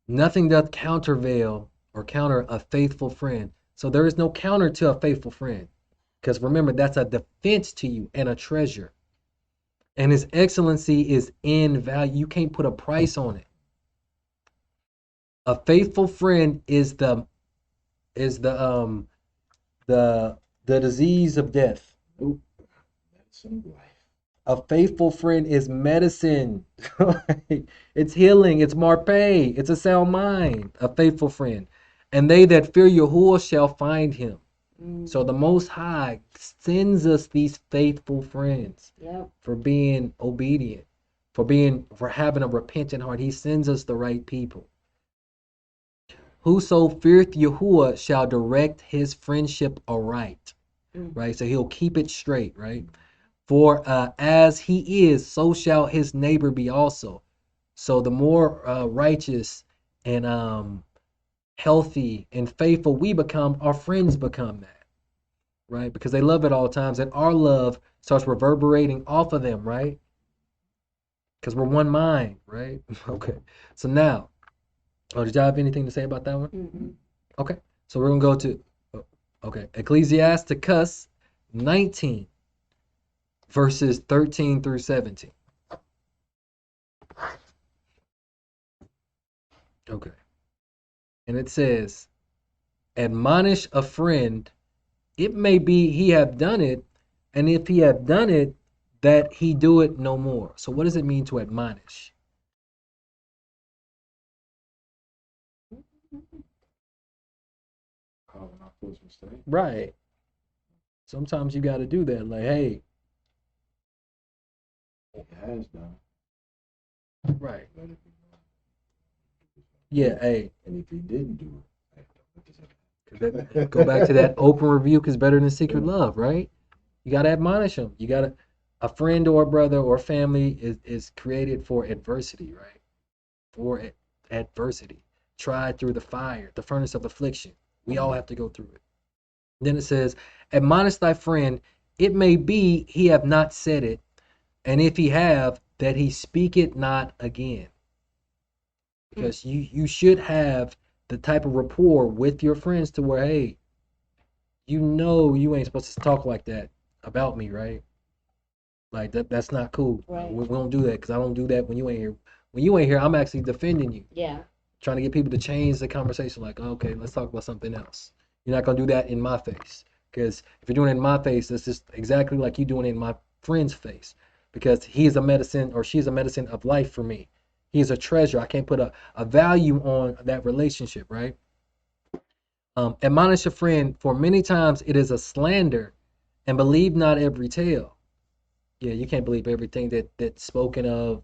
nothing doth countervail or counter a faithful friend. So there is no counter to a faithful friend. Because remember, that's a defense to you and a treasure. And his excellency is in value. You can't put a price on it. A faithful friend is the disease of death. Nope. Medicine of life. A faithful friend is medicine. It's healing. It's marpe. It's a sound mind. A faithful friend. And they that fear Yahuwah shall find him. So the Most High sends us these faithful friends for being obedient, for having a repentant heart. He sends us the right people. Whoso feareth Yahuwah shall direct his friendship aright. Right? So he'll keep it straight, right? For as he is, so shall his neighbor be also. So the more righteous and healthy and faithful we become, our friends become that. Right? Because they love at all times, and our love starts reverberating off of them, right? Because we're one mind, right? Okay. So now, did y'all have anything to say about that one? Okay. So we're gonna go to, Ecclesiasticus 19, verses 13 through 17. Okay. And it says, admonish a friend, it may be he have done it, and if he have done it, that he do it no more. So what does it mean to admonish? Calling out those mistakes. Right. Sometimes you got to do that. Like, hey. He has done. Right. Let it be known. Yeah, hey. And if he didn't do it, Go back to that open rebuke is better than secret love, right? You got to admonish them. A friend or a brother or family is created for adversity, right? For adversity. Tried through the fire, the furnace of affliction. We all have to go through it. Then it says, admonish thy friend, it may be he have not said it, and if he have, that he speak it not again. Because you should have the type of rapport with your friends to where, hey, you ain't supposed to talk like that about me, right? Like that's not cool. Right. We don't do that because I don't do that when you ain't here. When you ain't here, I'm actually defending you. Yeah. Trying to get people to change the conversation. Like, okay, let's talk about something else. You're not gonna do that in my face. Because if you're doing it in my face, it's just exactly like you doing it in my friend's face. Because he is a medicine or she is a medicine of life for me. He is a treasure. I can't put a value on that relationship, right? Admonish a friend, for many times it is a slander, and believe not every tale. Yeah, you can't believe everything that's spoken of.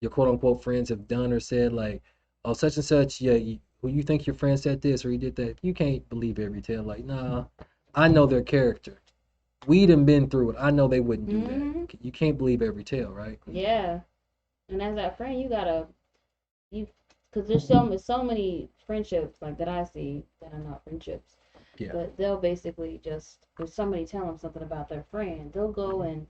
Your quote unquote friends have done or said, like, oh, such and such, yeah, who you think your friend said this or he did that. You can't believe every tale. Like, nah, I know their character. We done been through it. I know they wouldn't do Mm-hmm. that. You can't believe every tale, right? Yeah. And as that friend, you gotta you because there's so many friendships like that I see that are not friendships, Yeah. but they'll basically just if somebody tell them something about their friend, they'll go and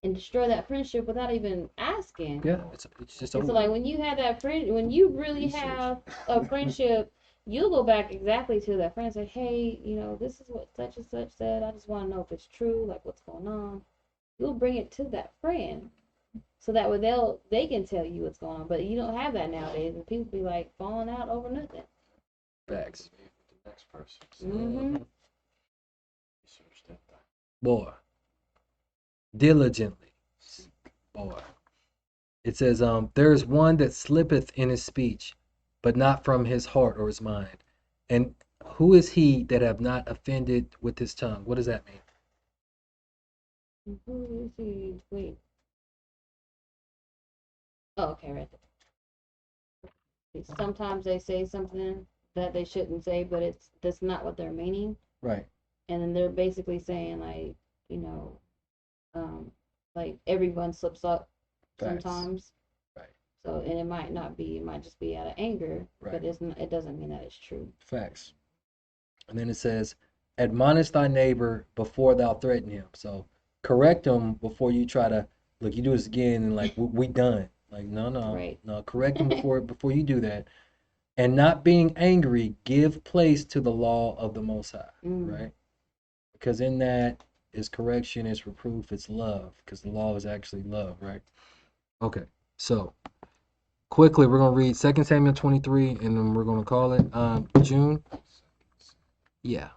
destroy that friendship without even asking. Yeah, it's just And so over. like when you have that friend, when you really Research. have a friendship, you'll go back exactly to that friend and say, hey, this is what such and such said. I just want to know if it's true, like what's going on. You'll bring it to that friend so that way they can tell you what's going on. But you don't have that nowadays, and people be like falling out over nothing. Facts. The next person. So Mm-hmm. research that thing. Boy, diligently. Boy. It says, there is one that slippeth in his speech, but not from his heart or his mind. And who is he that have not offended with his tongue? What does that mean? Who is he? Wait. Oh, okay, right there. Sometimes they say something that they shouldn't say, but that's not what they're meaning. Right. And then they're basically saying you know, like everyone slips up Facts. sometimes. Right. So and it might just be out of anger, Right. but it doesn't mean that it's true. Facts. And then it says, admonish thy neighbor before thou threaten him. So correct him before you try to, look, you do this again and like, we done. Like, no, Right. no, correct him before you do that. And not being angry, give place to the law of the Most High, right? Because in that is correction, it's reproof, it's love, because the law is actually love, right? Okay, so quickly, we're going to read 2 Samuel 23, and then we're going to call it June. Yeah.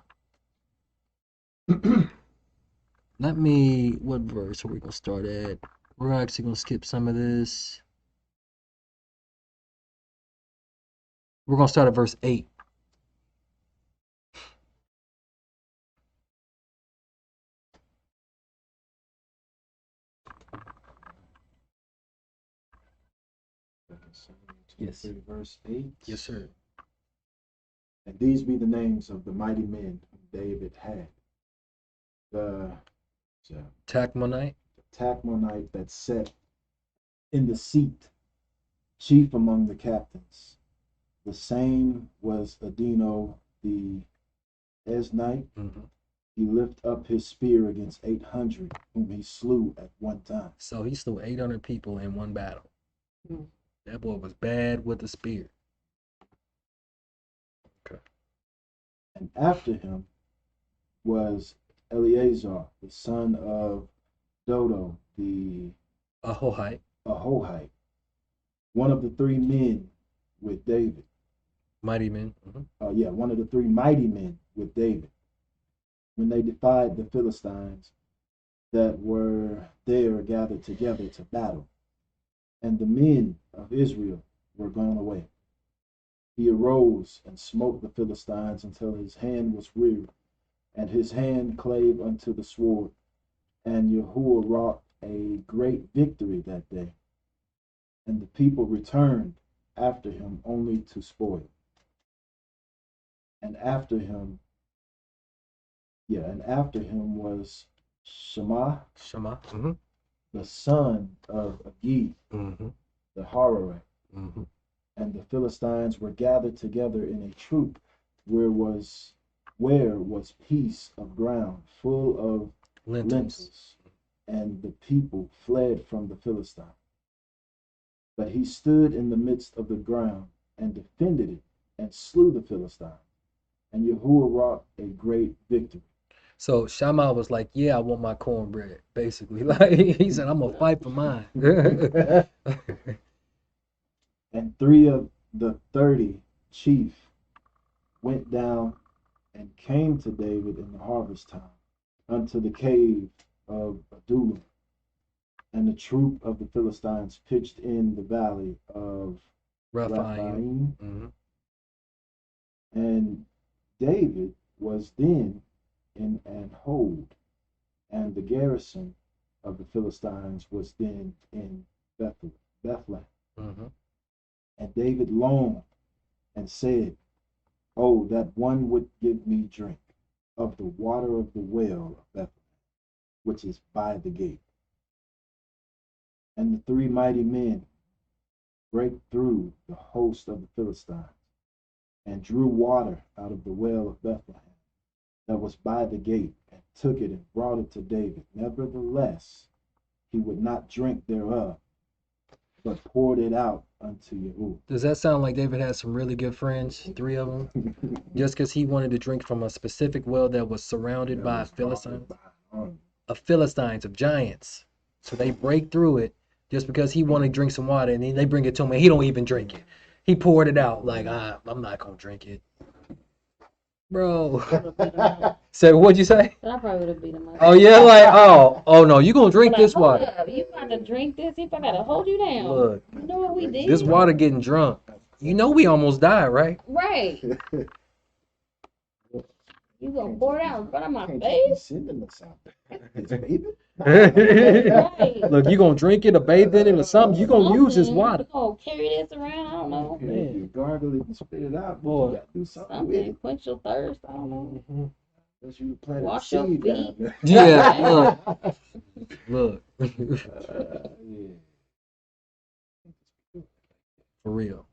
What verse are we going to start at? We're actually going to skip some of this. We're going to start at verse 8. Yes. Verse 8. Yes, sir. And these be the names of the mighty men whom David had. The Tachmonite. Tachmonite that sat in the seat, chief among the captains. The same was Adino the Esnite. Mm-hmm. He lift up his spear against 800, whom he slew at one time. So he slew 800 people in one battle. Mm. That boy was bad with the spear. Okay. And after him was Eleazar, the son of Dodo, the Ahohite. Ahohite, one of the three men with David. Mighty men. Mm-hmm. One of the three mighty men with David. When they defied the Philistines that were there gathered together to battle, and the men of Israel were gone away. He arose and smote the Philistines until his hand was weary, and his hand clave unto the sword. And Yahuwah wrought a great victory that day. And the people returned after him only to spoil. And after him was Shema, Mm-hmm. the son of Agee, Mm-hmm. the Hararite. Mm-hmm. And the Philistines were gathered together in a troop where was piece of ground full of lentils, and the people fled from the Philistines. But he stood in the midst of the ground and defended it and slew the Philistines. And Yahuwah wrought a great victory. So Shammah was like, yeah, I want my cornbread, basically. Like he said, I'm gonna fight for mine. And 3 of the 30 chief went down and came to David in the harvest time unto the cave of Adullam. And the troop of the Philistines pitched in the valley of Rephaim. Rephaim. And David was then in an hold, and the garrison of the Philistines was then in Bethlehem. And David longed and said, "Oh, that one would give me drink of the water of the well of Bethlehem, which is by the gate." And the three mighty men brake through the host of the Philistines, and drew water out of the well of Bethlehem that was by the gate, and took it and brought it to David. Nevertheless, he would not drink thereof, but poured it out unto Yahweh. Does that sound like David had some really good friends, 3 of them? Just because he wanted to drink from a specific well that was surrounded by Philistines? Of Philistines, of giants. So they break through it just because he wanted to drink some water, and then they bring it to him, and he don't even drink it. He poured it out like, I'm not going to drink it. Bro. So what'd you say? I probably would have beat him up. Oh, yeah? Like, oh no, you going to drink this water. You got to drink this if I got to hold you down. Look. You know what we did? This water getting drunk. You know we almost died, right? Right. You gonna pour it out in front of my face? Sending us out there. Baby. Right. Look, you gonna drink it or bathe in it or something. You gonna use this water. You gonna carry this around? I don't know. Okay, you gargle it and spit it out, Boy. you gotta do something with Something it. quench your thirst. I don't know. Unless you planted Wash your seed down feet. there. Yeah, look. Yeah. For real.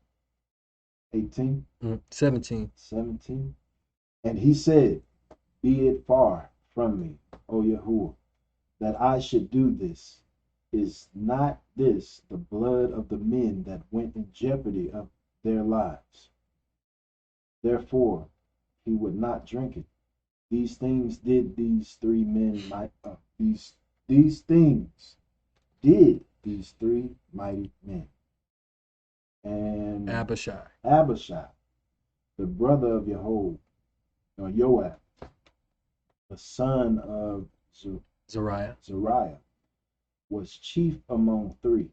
18, 17. 17. And he said, "Be it far from me, O Yahuwah, that I should do this. Is not this the blood of the men that went in jeopardy of their lives?" Therefore he would not drink it. These things did these three men these things did these three mighty men. And Abishai. the brother of Joab, the son of Zariah. was chief among three,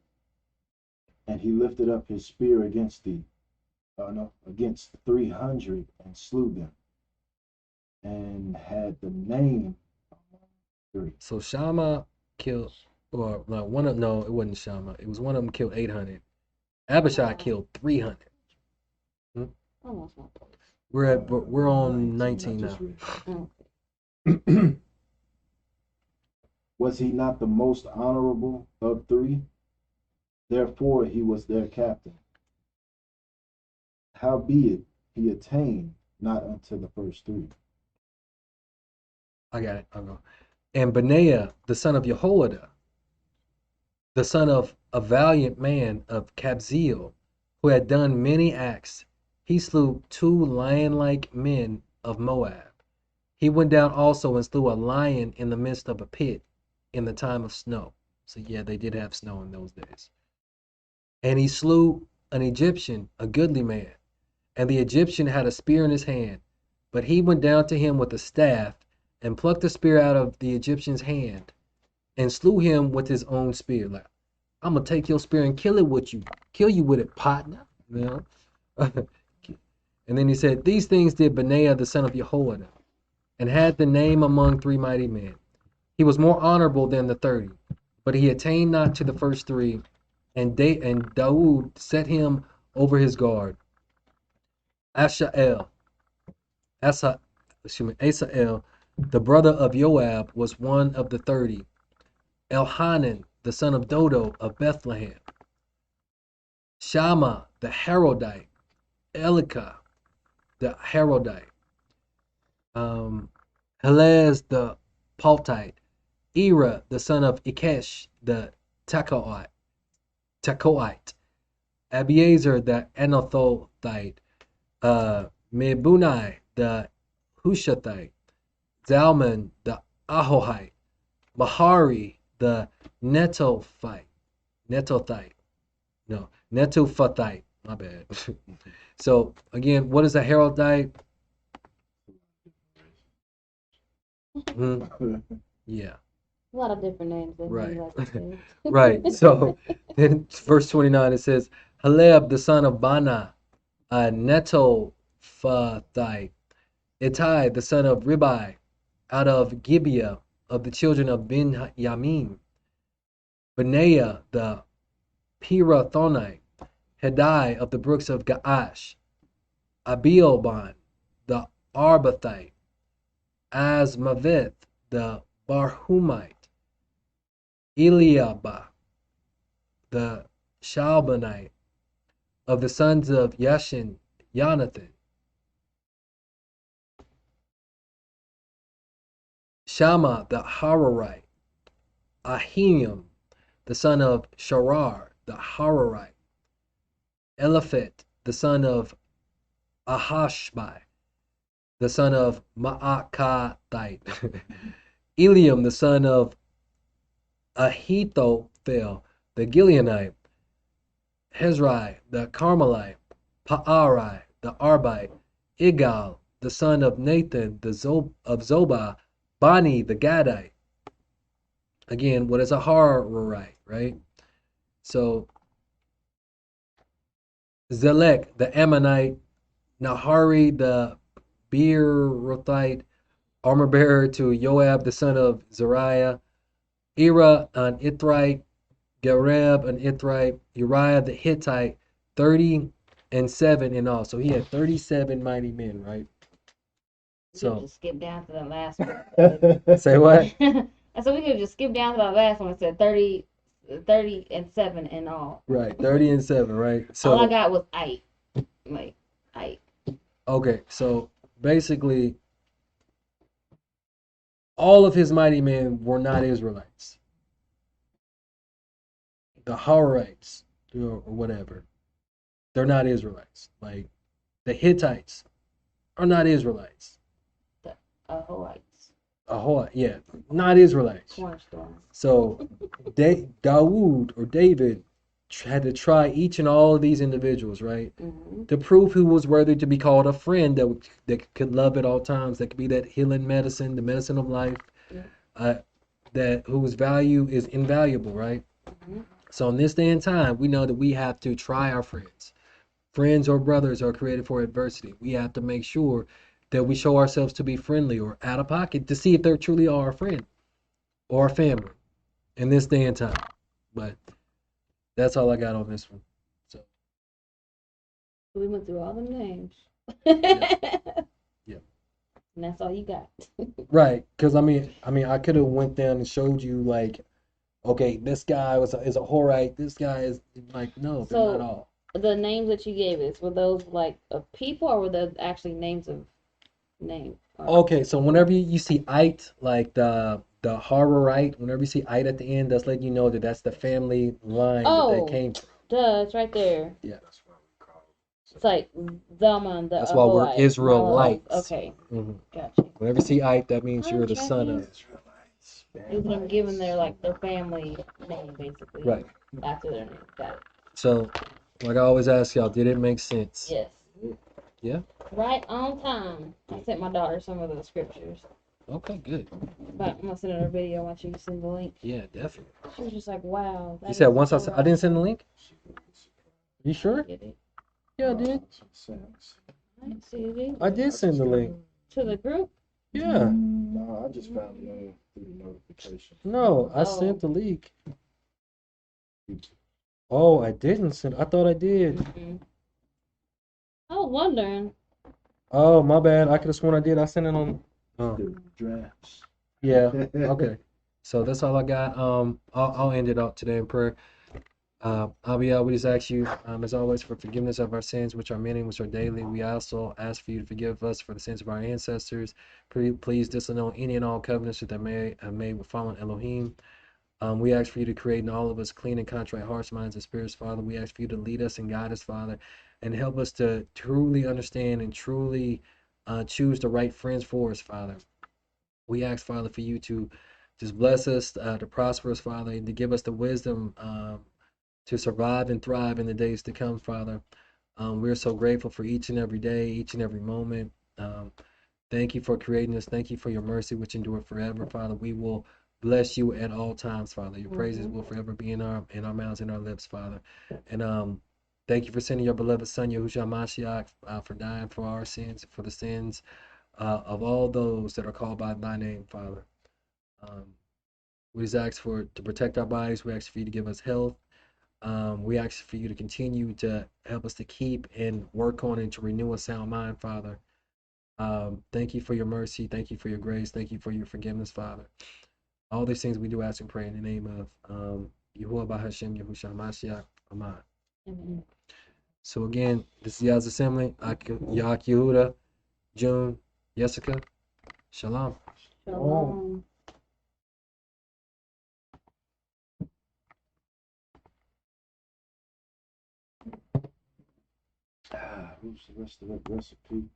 and he lifted up his spear against 300 and slew them, and had the name among three. So Shammah killed, or no, it wasn't Shammah. It was one of them killed 800. Abishai killed 300. Almost my place. We're on 19 I just now. read. Was he not the most honorable of three? Therefore he was their captain. Howbeit he attained not unto the first three. I got it. I'll go. And Benaiah, the son of Jehoiada, the son of a valiant man of Kabzeel, who had done many acts, he slew 2 lion-like men of Moab. He went down also and slew a lion in the midst of a pit in the time of snow. So yeah, they did have snow in those days. And he slew an Egyptian, a goodly man. And the Egyptian had a spear in his hand. But he went down to him with a staff and plucked the spear out of the Egyptian's hand and slew him with his own spear. Like, I'm going to take your spear and kill you with it, partner. You know? And then he said, these things did Benaiah the son of Jehoiada, and had the name among 3 mighty men. He was more honorable than the 30, but he attained not to the first 3, and Daud set him over his guard. Asael, the brother of Joab, was one of the 30. Elhanan, the son of Dodo of Bethlehem. Shammah, the Harodite. Elikah, the Harodite. Helez, the Paltite. Era, the son of Ikesh, the Tekoite. Abiezer, the Anathothite. Mebunai, the Hushathite. Zalman, the Ahohite. Mahari, the Netophite. My bad. So again, what is a Harodite? Mhm. Yeah, A lot of different names than right. me, like I said. Right. So in verse 29 it says, Haleb the son of Bana, Netophathite, Ittai the son of Ribai, out of Gibeah of the children of Ben Yamin, Benaiah the Pirathonite, Hedai of the brooks of Gaash, Abielban the Arbathite, Asmaveth the Barhumite, Eliabah the Shalbanite, of the sons of Yashin, Jonathan, Shammah the Hararite, Ahiam the son of Sharar the Hararite, Eliphet the son of Ahashbai, the son of Maakathite, Eliam the son of Ahithophel the Gileonite, Hezrai the Carmelite, Paarai the Arbite, Igal the son of Nathan the of Zobah, Bani the Gadite. Again, what is a Hararite, right? So Zelek the Ammonite, Nahari the Beerothite, armor bearer to Joab the son of Zariah, Ira an Ithrite, Gareb an Ithrite, Uriah the Hittite, 30 and 7 in all. So he had 37 mighty men, right? We could So just skip down to the last one. say what? So we could just skip down to the last one. It said 30 and 7 in all. Right, 30 and 7, right? All I So got was eight. Like, eight. okay, so basically all of his mighty men were not Israelites. The Horites or whatever, they're not Israelites. Like the Hittites are not Israelites. The Ahoites. Yeah, not Israelites. Cornstorm. So Dawood or David had to try each and all of these individuals, right, to prove who was worthy to be called a friend that could love at all times, that could be that healing medicine, the medicine of life, uh, that whose value is invaluable, right? So in this day and time, we know that we have to try our friends. Friends or brothers are created for adversity. We have to make sure that we show ourselves to be friendly or out of pocket to see if they truly are a friend or a family in this day and time. But that's all I got on this one. So We went through all them names. yeah. And that's all you got. Right, because I could have went down and showed you like, okay, this guy is a Horite. This guy is like, no, they're not all. The names that you gave us, were those like of people or were those actually names of names? Okay, so whenever you see Ite, like the Hararite, whenever you see Ite at the end, that's letting you know that that's the family line that they came from. Duh, it's right there. Yeah. That's why we call it. It's like Zaman, the That's why we're Ahoite, Israelites. Okay, Mhm. gotcha. Whenever you see Ite, that means you're the son of. Israelites. These are given their family name basically. Right. After their name. Got it. So, like I always ask y'all, did it make sense? Yes. Yeah. Right on time. I sent my daughter some of the scriptures. Okay, good. But I'm gonna send her a video. I want you to send the link. Yeah, definitely. She was just like, "Wow." You said once I didn't send the link? You sure? Get it? Yeah, I did. I didn't see it. I did send the link. To the group? Yeah. No, I just found it through the notification. No, I sent the link. Oh, I didn't send. I thought I did. I was wondering. Oh, my bad. I could have sworn I did. I sent it on. Oh. The drafts. Yeah. Okay. So that's all I got. I'll end it out today in prayer. We just ask you, as always, for forgiveness of our sins, which are many, which are daily. We also ask for you to forgive us for the sins of our ancestors. Please disannul any and all covenants that may have made with fallen Elohim. We ask for you to create in all of us clean and contrite hearts, minds, and spirits, Father. We ask for you to lead us and guide us, Father, and help us to truly understand and truly choose the right friends for us, Father. We ask, Father, for you to just bless us, to prosper us, Father, and to give us the wisdom to survive and thrive in the days to come, Father. We're so grateful for each and every day, each and every moment Thank you for creating us. Thank you for your mercy, which endure forever, Father. We will bless you at all times, Father. Your praises will forever be in our mouths and our lips, Father. And thank you for sending your beloved Son, Yahushua Mashiach, for dying for our sins, for the sins of all those that are called by thy name, Father. We just ask to protect our bodies. We ask for you to give us health. We ask for you to continue to help us to keep and work on and to renew a sound mind, Father. Thank you for your mercy. Thank you for your grace. Thank you for your forgiveness, Father. All these things we do ask and pray in the name of Yahuwah Bahashem Yahushua Mashiach. Amen. Amen. So again, this is YAH'S Assembly. Yah Yehuda, June, Jessica. Shalom. Shalom. Who's the rest of that recipe?